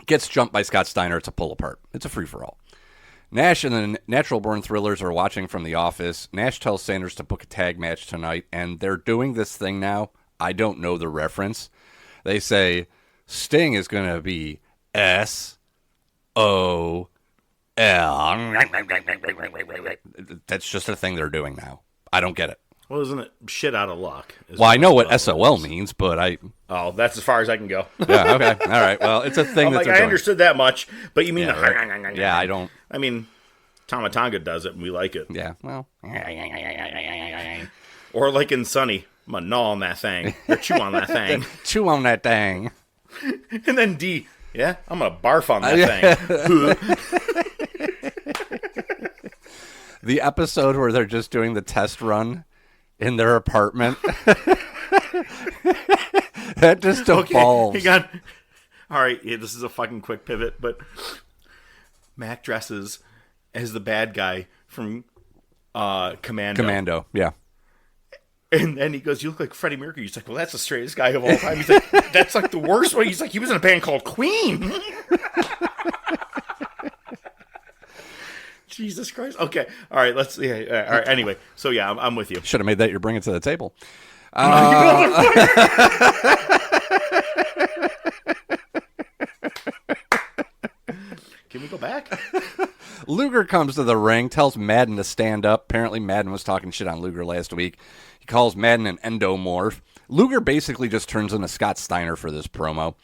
F: Gets jumped by Scott Steiner. It's a pull apart. It's a free-for-all. Nash and the Natural Born Thrillers are watching from the office. Nash tells Sanders to book a tag match tonight, and they're doing this thing now. I don't know the reference. They say Sting is going to be S-O-L. That's just a thing they're doing now. I don't get it.
E: Well, isn't it shit out of luck?
F: Well, I know what SOL means, but I...
E: Oh, that's as far as I can go.
F: Yeah, okay. All right. Well, it's a thing that's...
E: I understood that much, but you mean...
F: Yeah, right. Yeah, I don't...
E: I mean, Tomatonga does it, and we like it.
F: Yeah, well...
E: Or like in Sunny, I'm going to gnaw on that thing. Or chew on that thing.
F: Chew on that thing.
E: And then D, yeah, I'm going to barf on that thing.
F: The episode where they're just doing the test run in their apartment. That just evolves.
E: Okay, all right, yeah, this is a fucking quick pivot, but Mac dresses as the bad guy from Commando.
F: Commando, yeah.
E: And then he goes, "You look like Freddie Mercury." He's like, "Well, that's the straightest guy of all time." He's like, "That's like the worst one." He's like, "He was in a band called Queen." Jesus Christ. Okay. All right. Let's. Yeah. All right. Anyway. So yeah, I'm with you.
F: Should have made that your bring it to the table.
E: Can we go back?
F: Luger comes to the ring, tells Madden to stand up. Apparently, Madden was talking shit on Luger last week. He calls Madden an endomorph. Luger basically just turns into Scott Steiner for this promo.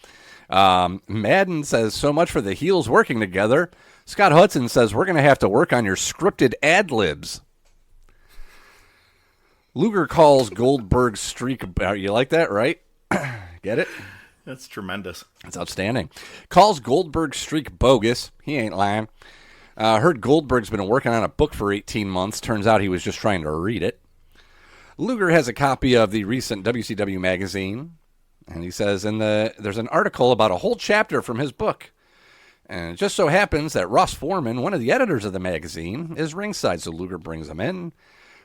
F: Madden says, "So much for the heels working together." Scott Hudson says, "We're going to have to work on your scripted ad-libs." Luger calls Goldberg's streak... You like that, right? Get it?
E: That's tremendous.
F: That's outstanding. Calls Goldberg's streak bogus. He ain't lying. Heard Goldberg's been working on a book for 18 months. Turns out he was just trying to read it. Luger has a copy of the recent WCW magazine. And he says there's an article about a whole chapter from his book. And it just so happens that Ross Foreman, one of the editors of the magazine, is ringside. So Luger brings him in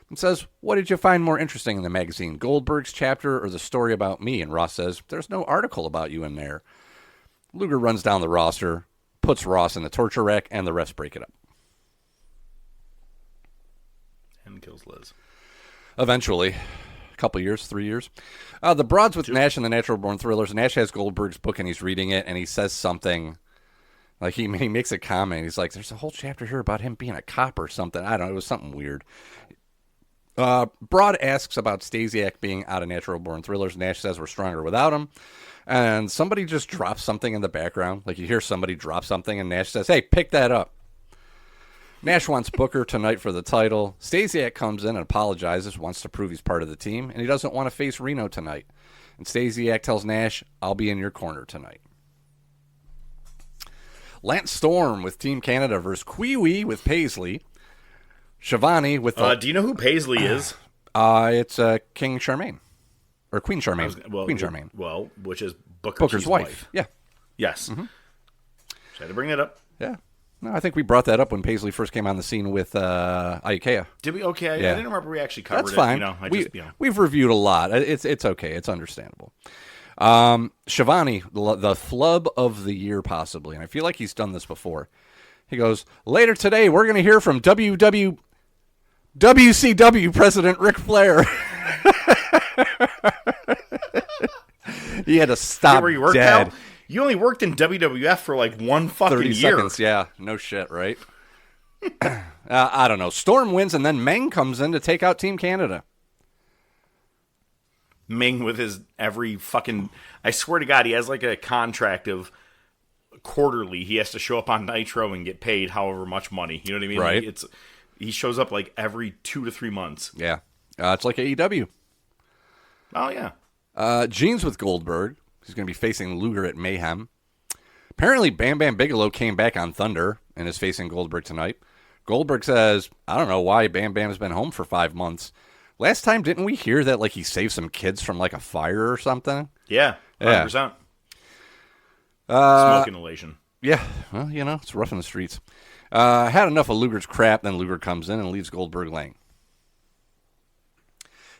F: and says, "What did you find more interesting in the magazine, Goldberg's chapter or the story about me?" And Ross says, "There's no article about you in there." Luger runs down the roster, puts Ross in the torture rack, and the refs break it up.
E: And kills Liz.
F: Eventually. A couple years, 3 years. The Broads with Nash and the Natural Born Thrillers. Nash has Goldberg's book, and he's reading it, and he says something... Like, he makes a comment. He's like, "There's a whole chapter here about him being a cop or something." I don't know. It was something weird. Broad asks about Stasiak being out of Natural Born Thrillers. Nash says we're stronger without him. And somebody just drops something in the background. Like, you hear somebody drop something, and Nash says, "Hey, pick that up." Nash wants Booker tonight for the title. Stasiak comes in and apologizes, wants to prove he's part of the team, and he doesn't want to face Reno tonight. And Stasiak tells Nash, "I'll be in your corner tonight." Lance Storm with Team Canada versus Kiwi with Paisley. Shivani with...
E: do you know who Paisley is?
F: It's King Charmaine. Or Queen Charmaine. Queen Charmaine.
E: Well, which is
F: Booker's wife. Yeah.
E: Yes. Mm-hmm. Tried to bring that up.
F: Yeah. No, I think we brought that up when Paisley first came on the scene with Ikea.
E: Did we? Okay. I didn't remember we actually covered
F: That's fine.
E: it.
F: We've reviewed a lot. It's okay. It's understandable. Shivani, the flub of the year possibly, and I feel like he's done this before. He goes, "Later today, we're going to hear from WCW President Ric Flair." He had to stop
E: where you worked,
F: dead.
E: Pal? You only worked in WWF for like one fucking
F: 30
E: year.
F: seconds, yeah. No shit, right? I don't know. Storm wins, and then Meng comes in to take out Team Canada.
E: Ming with his every fucking... I swear to God, he has like a contract of quarterly. He has to show up on Nitro and get paid however much money. You know what I mean?
F: Right.
E: Like he shows up like every 2 to 3 months.
F: Yeah. It's like AEW.
E: Oh, yeah.
F: Jeans with Goldberg. He's going to be facing Luger at Mayhem. Apparently, Bam Bam Bigelow came back on Thunder and is facing Goldberg tonight. Goldberg says, I don't know why Bam Bam's been home for 5 months. Last time, didn't we hear that like he saved some kids from like a fire or something?
E: Yeah, 100%. Smoke inhalation.
F: Yeah, well, you know, it's rough in the streets. Had enough of Luger's crap, then Luger comes in and leaves Goldberg laying.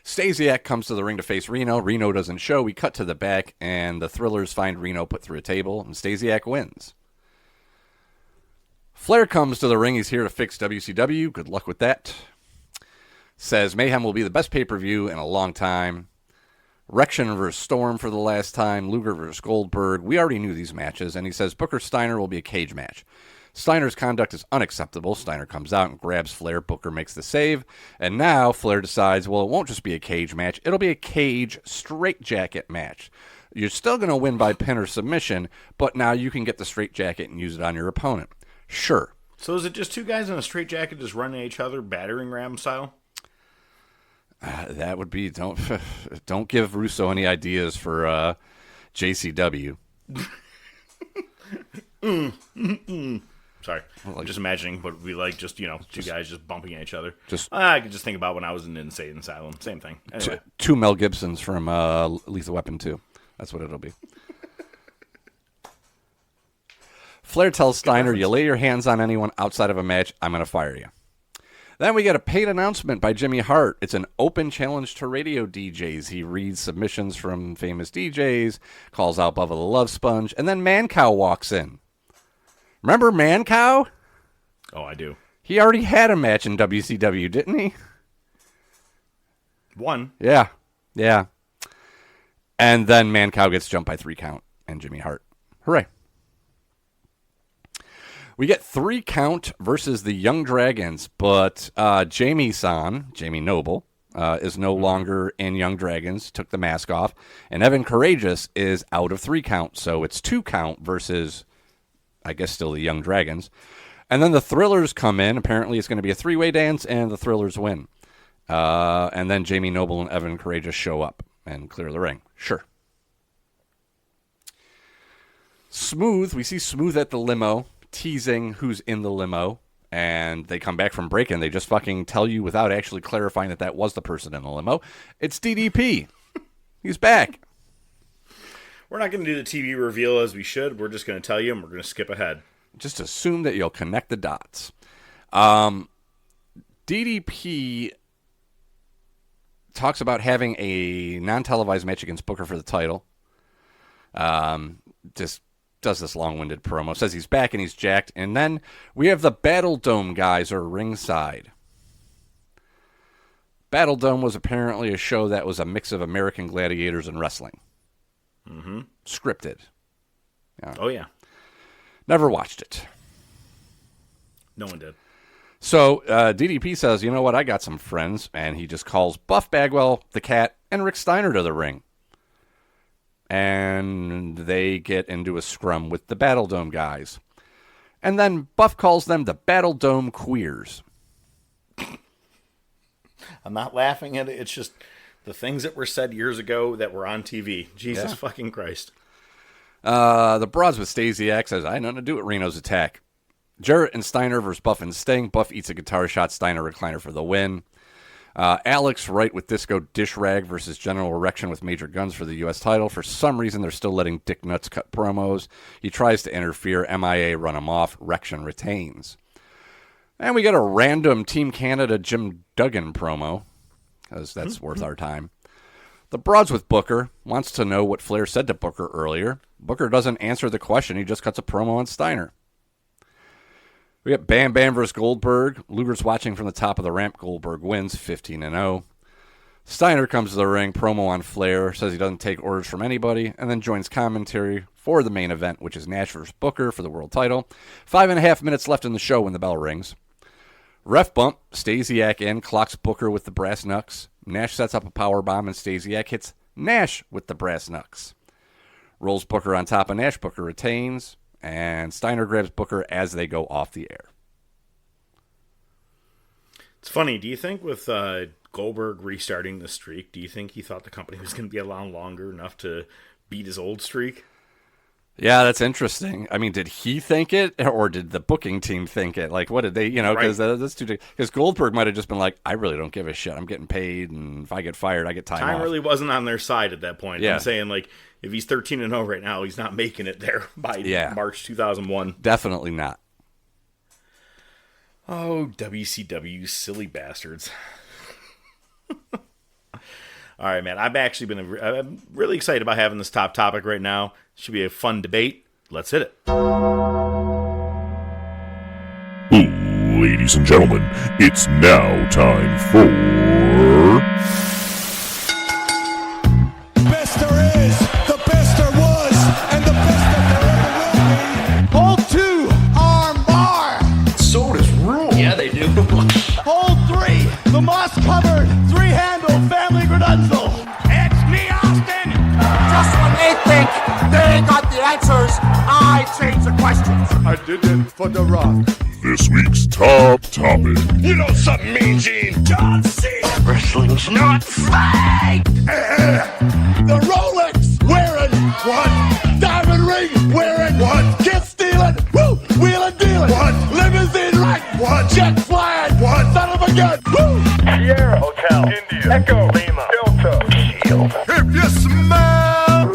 F: Stasiak comes to the ring to face Reno. Reno doesn't show. We cut to the back, and the Thrillers find Reno put through a table, and Stasiak wins. Flair comes to the ring. He's here to fix WCW. Good luck with that. Says Mayhem will be the best pay-per-view in a long time. Rection versus Storm for the last time. Luger versus Goldberg. We already knew these matches, and he says Booker Steiner will be a cage match. Steiner's conduct is unacceptable. Steiner comes out and grabs Flair. Booker makes the save. And now Flair decides, well, it won't just be a cage match. It'll be a cage straitjacket match. You're still going to win by pin or submission, but now you can get the straitjacket and use it on your opponent. Sure.
E: So is it just two guys in a straitjacket just running at each other, battering ram style?
F: That would be, don't give Russo any ideas for JCW.
E: Sorry, just imagining, but we like just two guys just bumping at each other.
F: Just
E: I could just think about when I was in Insane Asylum. Same thing. Anyway.
F: Two Mel Gibsons from Lethal Weapon 2. That's what it'll be. Flair tells Steiner, "You lay your hands on anyone outside of a match, I'm going to fire you." Then we get a paid announcement by Jimmy Hart. It's an open challenge to radio DJs. He reads submissions from famous DJs, calls out Bubba the Love Sponge, and then Mancow walks in. Remember Mancow?
E: Oh, I do.
F: He already had a match in WCW, didn't he?
E: One.
F: Yeah. And then Mancow gets jumped by 3 count and Jimmy Hart. Hooray. We get 3 count versus the Young Dragons, but Jamie Noble, is no longer in Young Dragons, took the mask off, and Evan Courageous is out of 3 count, so it's 2 count versus, I guess, still the Young Dragons. And then the Thrillers come in. Apparently it's going to be a 3-way dance, and the Thrillers win. And then Jamie Noble and Evan Courageous show up and clear the ring. Sure. Smooth, we see Smooth at the limo, teasing who's in the limo, and they come back from break and they just fucking tell you without actually clarifying that was the person in the limo. It's DDP. He's back.
E: We're not going to do the TV reveal as we should. We're just going to tell you, and we're going to skip ahead.
F: Just assume that you'll connect the dots. DDP talks about having a non-televised match against Booker for the title. Just does this long-winded promo, says he's back and he's jacked, and then we have the Battle Dome guys are ringside. Battle Dome was apparently a show that was a mix of American Gladiators and wrestling.
E: Mm-hmm.
F: Scripted.
E: Yeah. Oh, yeah.
F: Never watched it.
E: No one did.
F: So DDP says, you know what, I got some friends, and he just calls Buff Bagwell, the Cat, and Rick Steiner to the ring. And they get into a scrum with the Battle Dome guys. And then Buff calls them the Battle Dome Queers.
E: I'm not laughing at it. It's just the things that were said years ago that were on TV. Jesus fucking Christ.
F: The Broads with Stasiak says, I had nothing to do with Reno's attack. Jarrett and Steiner versus Buff and Sting. Buff eats a guitar shot. Steiner recliner for the win. Alex Wright with Disco Dish Rag versus General Erection with Major Guns for the U.S. title. For some reason, they're still letting Dick Nuts cut promos. He tries to interfere. MIA run him off. Erection retains. And we get a random Team Canada Jim Duggan promo, because that's worth our time. The Broads with Booker wants to know what Flair said to Booker earlier. Booker doesn't answer the question. He just cuts a promo on Steiner. We got Bam Bam versus Goldberg. Luger's watching from the top of the ramp. Goldberg wins 15-0. Steiner comes to the ring, promo on Flair, says he doesn't take orders from anybody, and then joins commentary for the main event, which is Nash versus Booker for the world title. 5.5 minutes left in the show when the bell rings. Ref bump, Stasiak in, clocks Booker with the brass knucks. Nash sets up a power bomb, and Stasiak hits Nash with the brass knucks. Rolls Booker on top of Nash. Booker retains. And Steiner grabs Booker as they go off the air.
E: It's funny. Do you think with Goldberg restarting the streak, do you think he thought the company was going to be around longer enough to beat his old streak?
F: Yeah, that's interesting. I mean, did he think it, or did the booking team think it? Like, what did they, because that's too. Because Goldberg might have just been like, I really don't give a shit. I'm getting paid, and if I get fired, I get time off.
E: Really wasn't on their side at that point.
F: Yeah.
E: I'm saying, like, if he's 13-0 right now, he's not making it there by March 2001.
F: Definitely not.
E: Oh, WCW, silly bastards. All right, man. I'm really excited about having this top topic right now. Should be a fun debate. Let's hit it.
H: Ladies and gentlemen, it's now time for...
I: Best there is, the best there was, and the best that there ever will be. Hold 2, arm bar.
G: Sodas rule. Yeah, they do.
I: Hold 3, the moss-covered, 3-handle family gradunzel. It's me, Austin.
M: Just when they think they got the answers, I change the questions.
I: I did it for The Rock.
H: This week's top topic.
I: You know something mean, Gene? John Cena.
M: Wrestling's not fake.
I: The Rolex wearing what? Diamond ring wearing what? Kid stealing, woo! Wheeling dealing, what? Limousine right, what? Jet flying, what? Son of a gun, woo!
O: Sierra Hotel, India, Echo, Lima, Delta, Shield.
I: If you smell.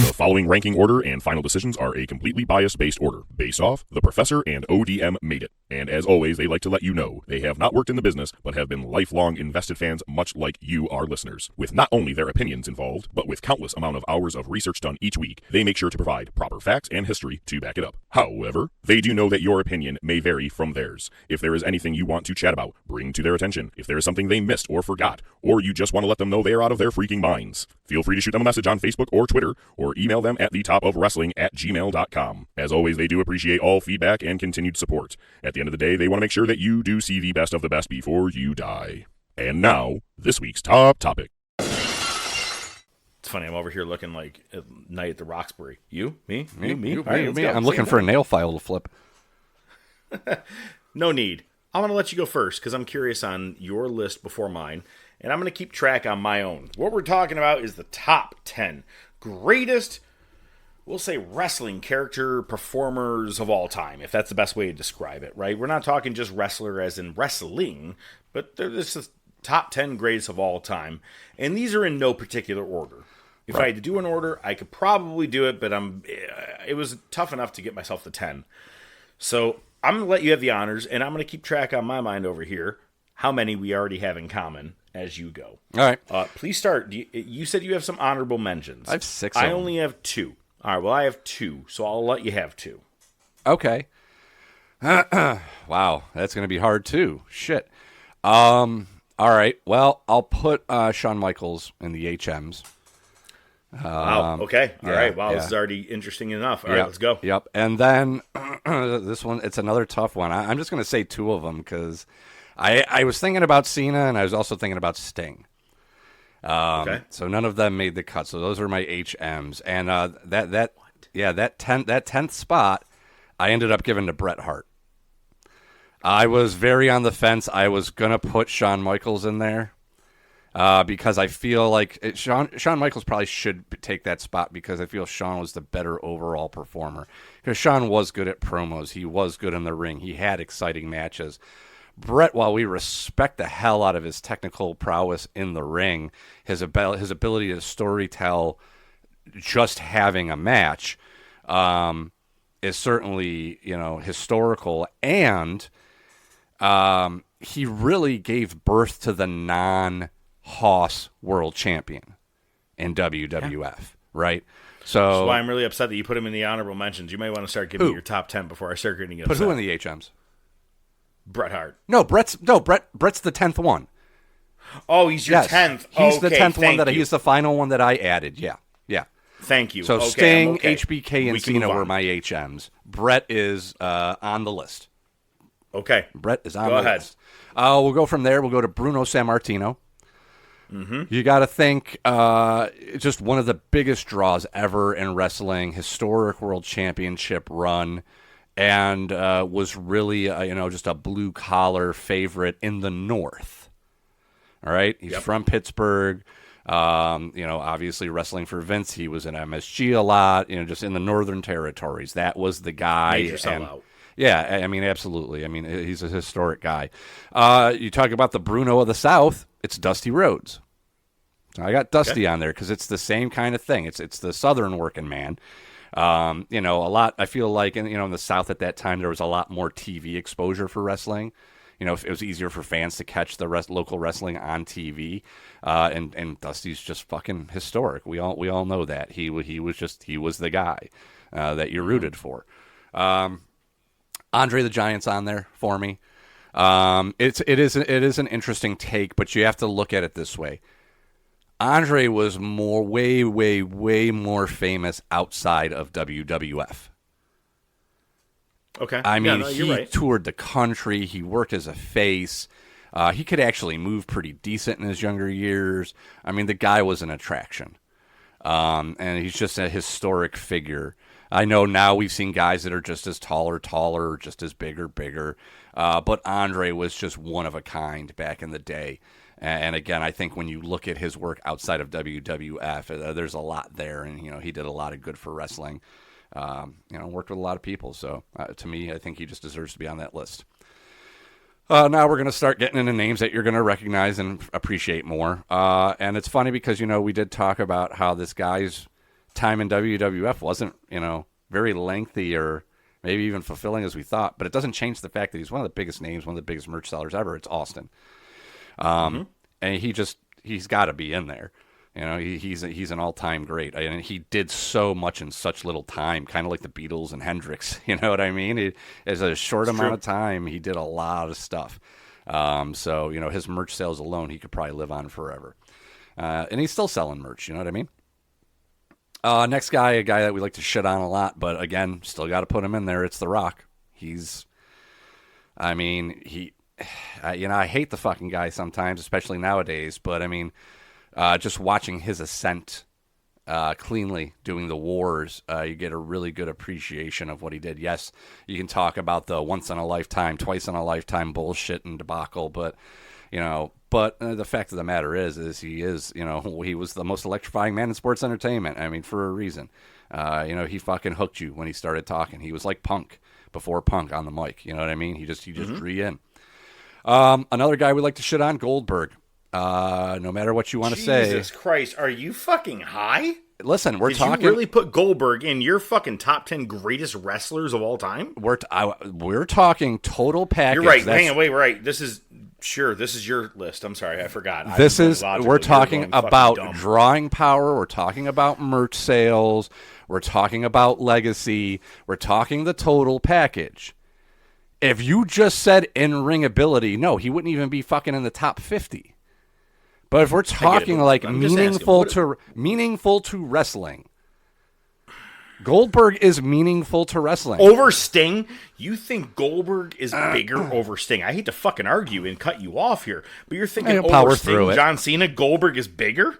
H: The following ranking order and final decisions are a completely bias-based order, based off The Professor and ODM made it. And as always, they like to let you know they have not worked in the business, but have been lifelong invested fans much like you, our listeners. With not only their opinions involved, but with countless amount of hours of research done each week, they make sure to provide proper facts and history to back it up. However, they do know that your opinion may vary from theirs. If there is anything you want to chat about, bring to their attention. If there is something they missed or forgot, or you just want to let them know they are out of their freaking minds, feel free to shoot them a message on Facebook or Twitter, or email them at thetopofwrestling@gmail.com. As always, they do appreciate all feedback and continued support. At the end of the day, they want to make sure that you do see the best of the best before you die. And now, this week's top topic.
E: It's funny, I'm over here looking like a night at the Roxbury. You? Me?
F: Me?
E: All
F: Me?
E: right, let's
F: Me?
E: go.
F: I'm looking for a nail file to flip.
E: No need. I want to let you go first because I'm curious on your list before mine, and I'm going to keep track on my own. What we're talking about is the top 10 greatest, we'll say, wrestling character performers of all time, if that's the best way to describe it, right? We're not talking just wrestler as in wrestling, but this is top 10 greatest of all time, and these are in no particular order. If I had to do an order, I could probably do it, but it was tough enough to get myself to 10. So I'm going to let you have the honors, and I'm going to keep track on my mind over here how many we already have in common as you go.
F: All right.
E: Please start. You said you have some honorable mentions.
F: I have 6
E: I
F: of them.
E: only have 2. All right, well, I have 2, so I'll let you have 2.
F: Okay. Wow, that's going to be hard, too. Shit. All right, well, I'll put Shawn Michaels in the HMs.
E: Wow, okay. All right, wow,
F: yeah.
E: This is already interesting enough. All right, let's go.
F: Yep, and then this one, it's another tough one. I'm just going to say 2 of them because I was thinking about Cena, and I was also thinking about Sting.
E: Okay.
F: So none of them made the cut. So those are my HMs, and that 10th spot, I ended up giving to Bret Hart. I was very on the fence. I was gonna put Shawn Michaels in there because I feel like Shawn Michaels probably should take that spot because I feel Shawn was the better overall performer. Because Shawn was good at promos, he was good in the ring, he had exciting matches. Bret, while we respect the hell out of his technical prowess in the ring, his ability to storytell just having a match is certainly, historical. And he really gave birth to the non-Hoss world champion in WWF, right? So
E: That's why I'm really upset that you put him in the honorable mentions. You might want to start giving me your top 10 before I start getting upset.
F: Put who in the HMs?
E: Bret Hart.
F: Brett's the 10th one.
E: Oh, he's your 10th.
F: He's the 10th one
E: thank you.
F: he's the final one that I added. Yeah.
E: Thank you.
F: So
E: okay,
F: Sting,
E: okay.
F: HBK, and Cena were my HMs. Brett is on the list.
E: Okay.
F: Brett is on
E: go
F: the
E: ahead.
F: list. We'll go from there. We'll go to Bruno Sammartino.
E: Mm-hmm.
F: You got to think just one of the biggest draws ever in wrestling, historic world championship run. and was really, just a blue-collar favorite in the North. All right? He's from Pittsburgh. Obviously wrestling for Vince. He was in MSG a lot, just in the Northern Territories. That was the guy.
E: Major sellout.
F: Yeah, I mean, absolutely. I mean, he's a historic guy. You talk about the Bruno of the South, it's Dusty Rhodes. I got Dusty on there because it's the same kind of thing. It's the Southern working man. A lot. I feel like in the South at that time there was a lot more TV exposure for wrestling. It was easier for fans to catch the local wrestling on TV. And Dusty's just fucking historic. We all know that he was the guy that you rooted for. Andre the Giant's on there for me. It is an interesting take, but you have to look at it this way. Andre was way more famous outside of WWF.
E: Okay.
F: I mean,
E: you're
F: he
E: right.
F: toured the country. He worked as a face. He could actually move pretty decent in his younger years. I mean, the guy was an attraction. And he's just a historic figure. I know now we've seen guys that are just as taller, just as bigger. But Andre was just one of a kind back in the day. And again, I think when you look at his work outside of WWF, there's a lot there. And, he did a lot of good for wrestling. Worked with a lot of people. So to me, I think he just deserves to be on that list. Now we're going to start getting into names that you're going to recognize and appreciate more. And it's funny because, we did talk about how this guy's time in WWF wasn't, very lengthy or maybe even fulfilling as we thought. But it doesn't change the fact that he's one of the biggest names, one of the biggest merch sellers ever. It's Austin. And he's got to be in there. He's an all-time great. And he did so much in such little time, kind of like the Beatles and Hendrix. You know what I mean? As a short amount of time, he did a lot of stuff. So, his merch sales alone, he could probably live on forever. And he's still selling merch, you know what I mean? Next guy, a guy that we like to shit on a lot, but again, still got to put him in there. It's The Rock. I hate the fucking guy sometimes, especially nowadays, but I mean, just watching his ascent cleanly doing the wars, you get a really good appreciation of what he did. Yes, you can talk about the once-in-a-lifetime, twice-in-a-lifetime bullshit and debacle, but the fact of the matter is he was the most electrifying man in sports entertainment. I mean, for a reason. He fucking hooked you when he started talking. He was like Punk before Punk on the mic. You know what I mean? He just drew you in. Another guy we like to shit on, Goldberg. No matter what you want to say.
E: Jesus Christ, are you fucking high?
F: Listen, we're talking.
E: Did you really put Goldberg in your fucking top 10 greatest wrestlers of all time?
F: We're talking total package.
E: You're right. Hang on, wait, right. This is your list. I'm sorry, I forgot.
F: We're talking about drawing power. We're talking about merch sales. We're talking about legacy. We're talking the total package. If you just said in-ring ability, no, he wouldn't even be fucking in the top 50. But if we're talking meaningful to wrestling, Goldberg is meaningful to wrestling.
E: Over Sting? You think Goldberg is bigger over Sting? I hate to fucking argue and cut you off here, but you're thinking over Sting, John Cena, Goldberg is bigger?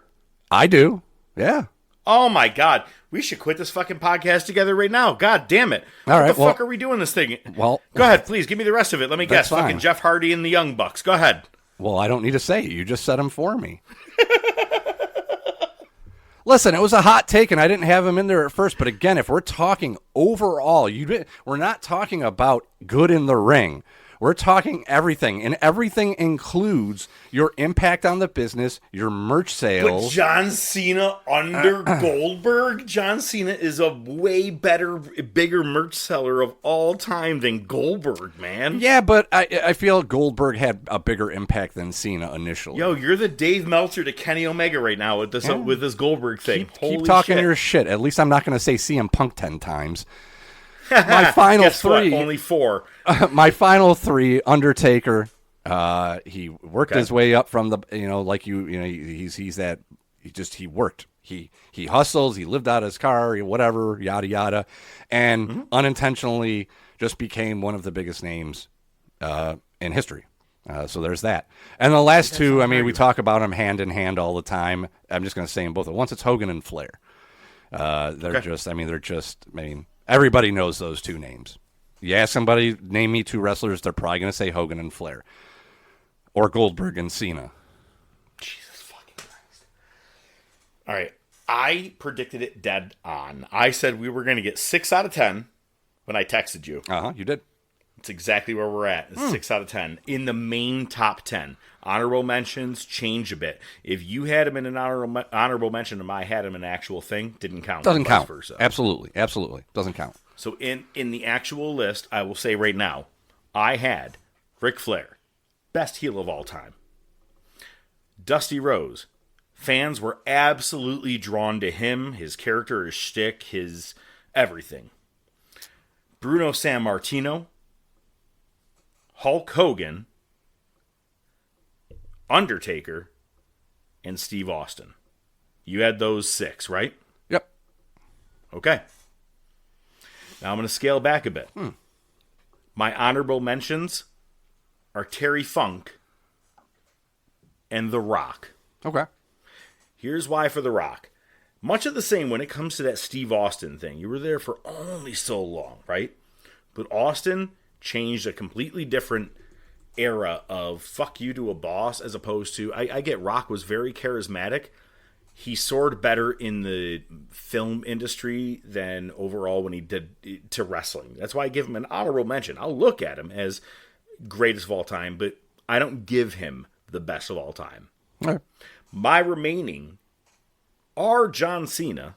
F: I do. Yeah.
E: Oh my God. We should quit this fucking podcast together right now. God damn it.
F: All right,
E: what the fuck are we doing this thing?
F: Well,
E: go ahead, please. Give me the rest of it. Let me guess.
F: Fine.
E: Fucking Jeff Hardy and the Young Bucks. Go ahead.
F: Well, I don't need to say it. You just said them for me. Listen, it was a hot take, and I didn't have him in there at first. But again, if we're talking overall, we're not talking about good in the ring. We're talking everything, and everything includes your impact on the business, your merch sales.
E: But John Cena under Goldberg? John Cena is a way bigger merch seller of all time than Goldberg, man.
F: Yeah, but I feel Goldberg had a bigger impact than Cena initially.
E: Yo, you're the Dave Meltzer to Kenny Omega right now with this Goldberg thing.
F: Keep talking your shit. At least I'm not going to say CM Punk 10 times. My final
E: Guess
F: three.
E: What? Only 4.
F: My final 3, Undertaker. He worked his way up from the, he worked. He hustles. He lived out of his car, whatever, yada, yada. And unintentionally just became one of the biggest names in history. So there's that. And the last two, we talk about them hand in hand all the time. I'm just going to say them both at once. It's Hogan and Flair. Everybody knows those two names. You ask somebody, name me 2 wrestlers, they're probably going to say Hogan and Flair. Or Goldberg and Cena.
E: Jesus fucking Christ. All right. I predicted it dead on. I said we were going to get 6 out of 10 when I texted you.
F: You did.
E: It's exactly where we're at. It's 6 out of 10 in the main top 10. Honorable mentions change a bit. If you had him in an honorable mention and I had him in an actual thing, didn't count.
F: Doesn't count.
E: Versa.
F: Absolutely. Doesn't count.
E: So in the actual list, I will say right now, I had Ric Flair, best heel of all time. Dusty Rhodes, fans were absolutely drawn to him, his character, his shtick, his everything. Bruno Sammartino, Hulk Hogan, Undertaker, and Steve Austin. You had those 6, right?
F: Yep.
E: Okay. Now I'm going to scale back a bit. My honorable mentions are Terry Funk and The Rock.
F: Okay.
E: Here's why for The Rock. Much of the same when it comes to that Steve Austin thing. You were there for only so long, right? But Austin changed a completely different era of fuck you to a boss as opposed to, I get Rock was very charismatic. He soared better in the film industry than overall when he did to wrestling. That's why I give him an honorable mention. I'll look at him as greatest of all time, but I don't give him the best of all time.
F: All right.
E: My remaining are John Cena,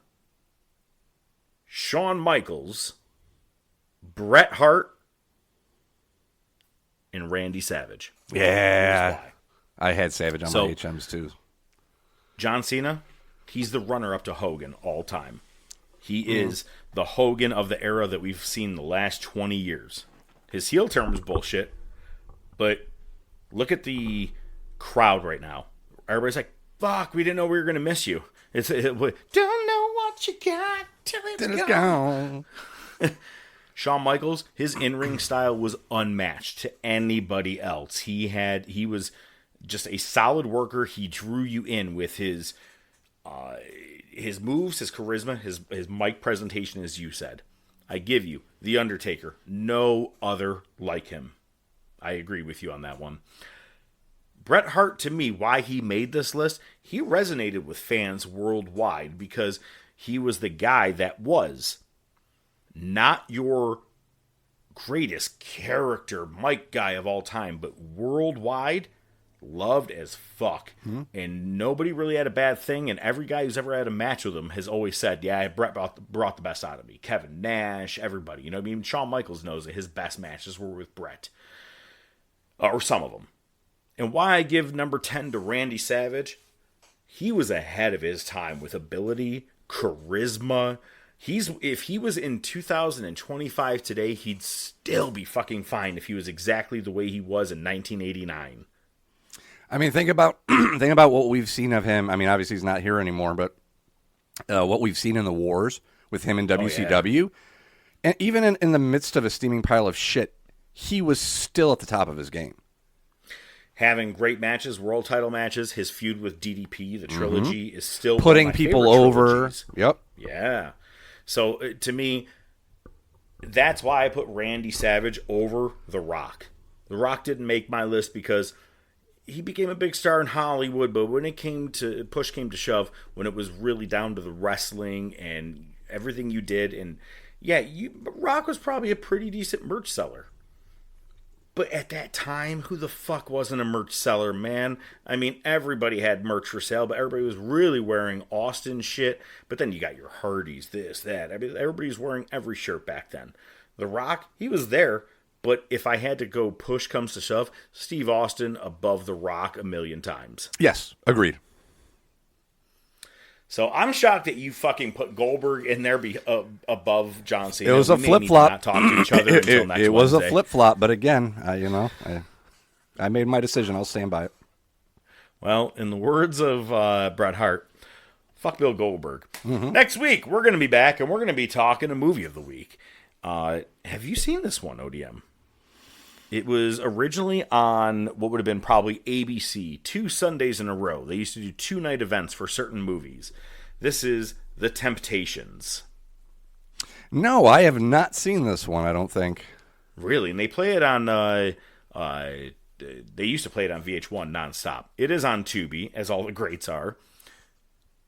E: Shawn Michaels, Bret Hart, and Randy Savage.
F: Yeah. I had Savage on my HMs too.
E: John Cena, he's the runner-up to Hogan all time. He is the Hogan of the era that we've seen the last 20 years. His heel turn was bullshit, but look at the crowd right now. Everybody's like, fuck, we didn't know we were going to miss you. Don't know what you got till it's gone. Shawn Michaels, his in-ring style was unmatched to anybody else. He was just a solid worker. He drew you in with his moves, his charisma, his mic presentation, as you said. I give you The Undertaker. No other like him. I agree with you on that one. Bret Hart, to me, why he made this list, he resonated with fans worldwide because he was the guy that was not your greatest character, mic guy of all time, but worldwide, loved as fuck. And nobody really had a bad thing, and every guy who's ever had a match with him has always said, yeah, Bret brought the best out of me. Kevin Nash, everybody. You know what I mean? Shawn Michaels knows that his best matches were with Bret. Or some of them. And why I give number 10 to Randy Savage, he was ahead of his time with ability, charisma. If he was in 2025 today, he'd still be fucking fine if he was exactly the way he was in 1989.
F: I mean, think about what we've seen of him. I mean, obviously he's not here anymore, but what we've seen in the wars with him in WCW, and even in the midst of a steaming pile of shit, he was still at the top of his game.
E: Having great matches, world title matches, his feud with DDP, the trilogy, is still
F: putting people over. Yep.
E: Yeah. So to me, that's why I put Randy Savage over The Rock. The Rock didn't make my list because he became a big star in Hollywood, but when push came to shove, when it was really down to the wrestling and everything you did, and yeah, Rock was probably a pretty decent merch seller. But at that time, who the fuck wasn't a merch seller, man? I mean, everybody had merch for sale, but everybody was really wearing Austin shit. But then you got your Hardys, this, that. I mean, everybody's wearing every shirt back then. The Rock, he was there, but if I had to go push comes to shove, Steve Austin above The Rock a million times.
F: Yes, agreed.
E: So I'm shocked that you fucking put Goldberg in there above John Cena.
F: It was a flip flop.
E: Not talk to each other until next
F: It was
E: Wednesday.
F: a flip flop, but again, I made my decision. I'll stand by it.
E: Well, in the words of Bret Hart, fuck Bill Goldberg. Next week we're going to be back and we're going to be talking a movie of the week. Have you seen this one, ODM? It was originally on what would have been probably ABC 2 Sundays in a row. They used to do 2-night events for certain movies. This is The Temptations.
F: No, I have not seen this one, I don't think.
E: Really, and they play it on. They used to play it on VH1 nonstop. It is on Tubi, as all the greats are.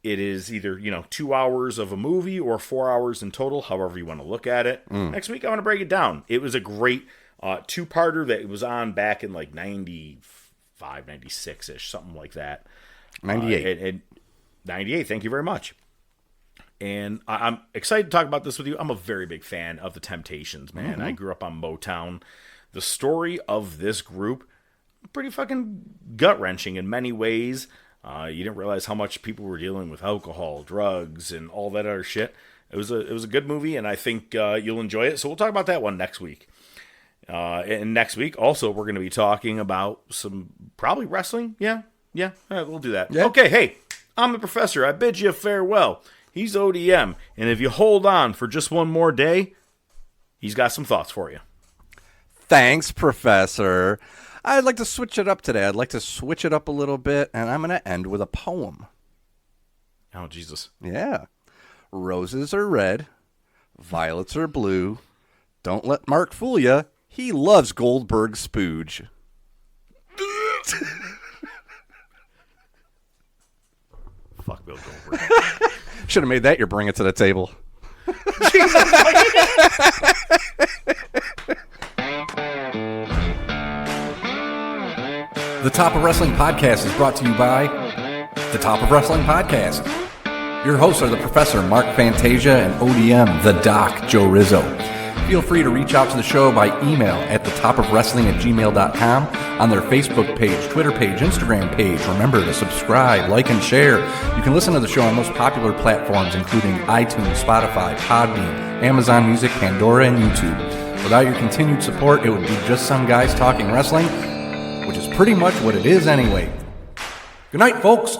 E: It is either 2 hours of a movie or 4 hours in total, however you want to look at it. Next week, I want to break it down. It was a great two-parter that was on back in like 95, 96-ish, something like that.
F: 98.
E: 98, thank you very much. And I'm excited to talk about this with you. I'm a very big fan of the Temptations, man.
F: Mm-hmm.
E: I grew up on Motown. The story of this group, pretty fucking gut-wrenching in many ways. You didn't realize how much people were dealing with alcohol, drugs, and all that other shit. It was a good movie, and I think you'll enjoy it. So we'll talk about that one next week. And next week, also, we're going to be talking about some probably wrestling. Yeah, we'll do that.
F: Yeah.
E: Okay, hey, I'm the professor. I bid you farewell. He's ODM, and if you hold on for just one more day, he's got some thoughts for you.
F: Thanks, Professor. I'd like to switch it up today. I'd like to switch it up a little bit, and I'm going to end with a poem.
E: Oh, Jesus.
F: Yeah. Roses are red, violets are blue. Don't let Mark fool you. He loves Goldberg spooge.
E: Fuck Bill Goldberg.
F: Should have made that your bring it to the table.
D: The Top of Wrestling Podcast is brought to you by The Top of Wrestling Podcast. Your hosts are the Professor Mark Fantasia and ODM The Doc Joe Rizzo. Feel free to reach out to the show by email at thetopofwrestling@gmail.com, on their Facebook page, Twitter page, Instagram page. Remember to subscribe, like, and share. You can listen to the show on most popular platforms, including iTunes, Spotify, Podbean, Amazon Music, Pandora, and YouTube. Without your continued support, it would be just some guys talking wrestling, which is pretty much what it is anyway. Good night, folks.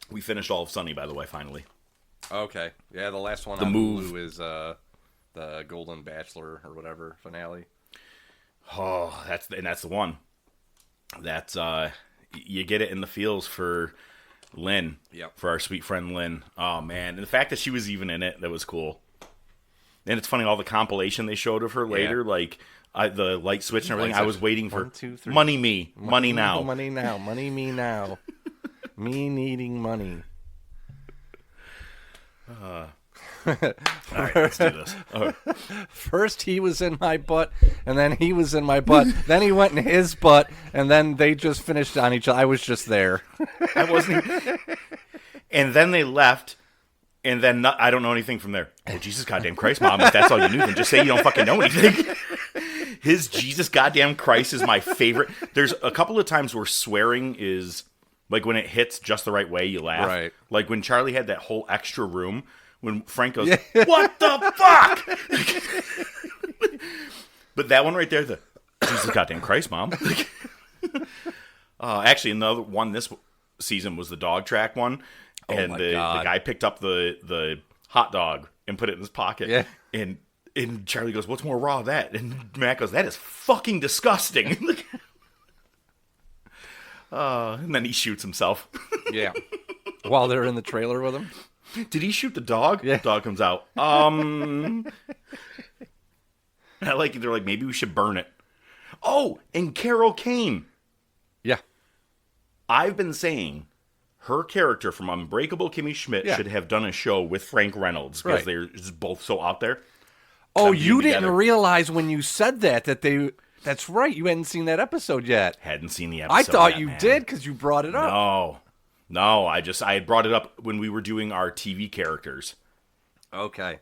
E: We finished all of Sunny, by the way, finally.
F: Okay. Yeah, the last one
E: The
F: on
E: move.
F: Hulu is the Golden Bachelor or whatever finale.
E: Oh, that's the one. That's you get it in the feels for Lynn.
F: Yep.
E: For our sweet friend Lynn. Oh man, and the fact that she was even in it, that was cool. And it's funny, all the compilation they showed of her later, like the light switch and everything. I was waiting for
F: 1, 2, 3.
E: money me, money now.
F: Money now, money me now. Me needing money.
E: All right, let's do this.
F: First he was in my butt, and then he was in my butt. Then he went in his butt, and then they just finished on each other. I was just there.
E: I wasn't. And then they left, And then I don't know anything from there. Oh, Jesus goddamn Christ, Mom. If that's all you knew, then just say you don't fucking know anything. His Jesus goddamn Christ is my favorite. There's a couple of times where swearing is, like, when it hits just the right way, you laugh.
F: Right.
E: Like when Charlie had that whole extra room, when Frank goes, what the fuck? But that one right there, the Jesus goddamn Christ, Mom. Actually, another one this season was the dog track one. And the guy picked up the hot dog and put it in his pocket.
F: Yeah.
E: And Charlie goes, what's more raw than that? And Matt goes, that is fucking disgusting. And then he shoots himself.
F: Yeah. While they're in the trailer with him.
E: Did he shoot the dog?
F: Yeah.
E: The dog comes out. I like it. They're like, maybe we should burn it. Oh, and Carol Kane.
F: Yeah.
E: I've been saying her character from Unbreakable Kimmy Schmidt should have done a show with Frank Reynolds because they're just both so out there.
F: Oh, you didn't realize when you said that they... That's right. You hadn't seen that episode yet.
E: Hadn't seen the episode
F: I thought
E: yet,
F: you
E: man.
F: did because you brought it up.
E: No. I had brought it up when we were doing our TV characters.
F: Okay.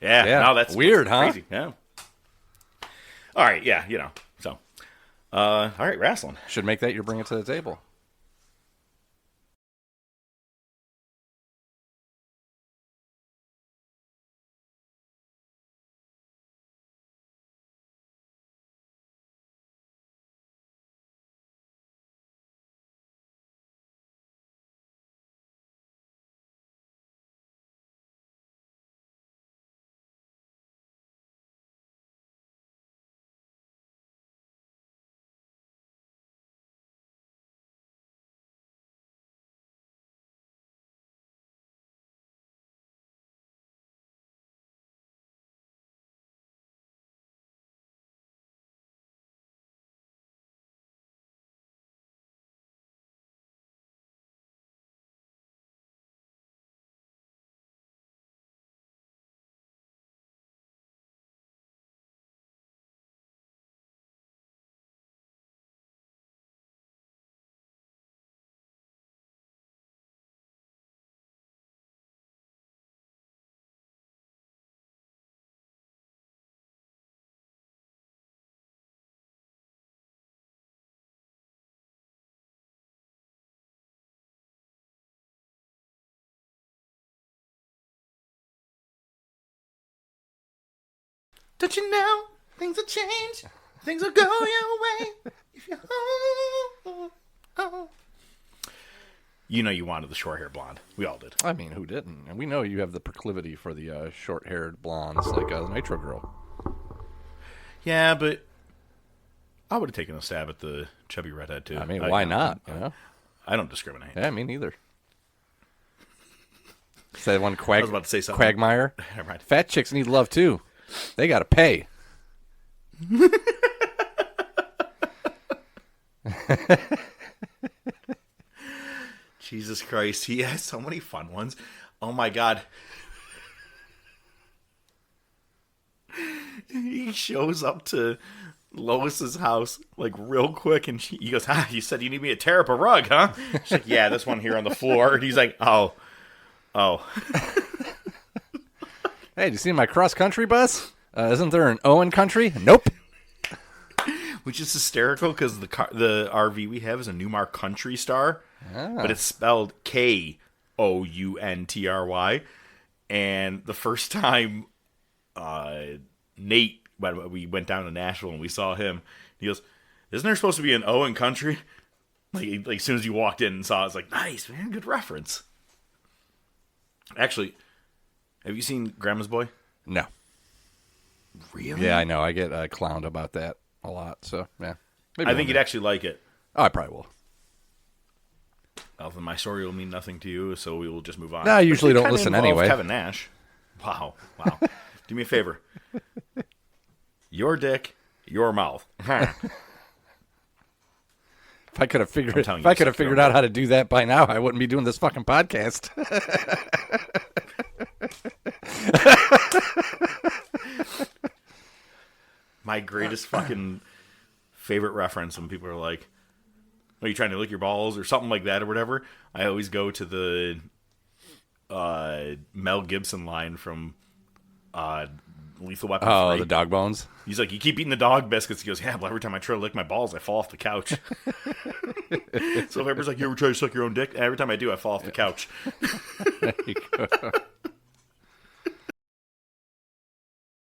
E: Yeah. No, that's
F: weird, huh?
E: Crazy. Yeah. All right. Yeah. So, all right. Wrestling.
F: Should make that your bring it to the table.
E: Don't you know things will change? Things will go your way. If you You know you wanted the short-haired blonde. We all did.
F: I mean, who didn't? And we know you have the proclivity for the short-haired blondes like the Nitro Girl.
E: Yeah, but I would have taken a stab at the chubby redhead, too.
F: I mean, why not? You know?
E: I don't discriminate.
F: Yeah, me neither. Say one
E: I was about to say something.
F: Quagmire.
E: Right.
F: Fat chicks need love, too. They got to pay.
E: Jesus Christ. He has so many fun ones. Oh, my God. He shows up to Lois's house, like, real quick, and he goes, you said you need me to tear up a rug, huh? She's like, yeah, this one here on the floor. And he's like, oh.
F: Hey, did you see my cross-country bus? Isn't there an Owen country? Nope.
E: Which is hysterical because the RV we have is a Newmar Country Star, but it's spelled Kountry. And the first time Nate, when we went down to Nashville and we saw him, he goes, isn't there supposed to be an Owen Country? Like as soon as you walked in and saw it, it's like, nice, man, good reference. Actually, have you seen Grandma's Boy?
F: No.
E: Really?
F: Yeah, I know. I get clowned about that a lot. So, yeah.
E: I think you'd actually like it.
F: Oh, I probably will.
E: Well, then my story will mean nothing to you, so we will just move on.
F: No, I usually don't listen anyway.
E: Kevin Nash. Wow. Do me a favor. Your dick, your mouth.
F: If I could have figured out how to do that by now, I wouldn't be doing this fucking podcast.
E: My greatest fucking favorite reference when people are like, are you trying to lick your balls or something like that or whatever? I always go to the Mel Gibson line from Lethal Weapon 3.
F: The dog bones?
E: He's like, you keep eating the dog biscuits. He goes, yeah, but every time I try to lick my balls, I fall off the couch. So if everybody's like, you ever try to suck your own dick? Every time I do, I fall off the couch.
F: There you go.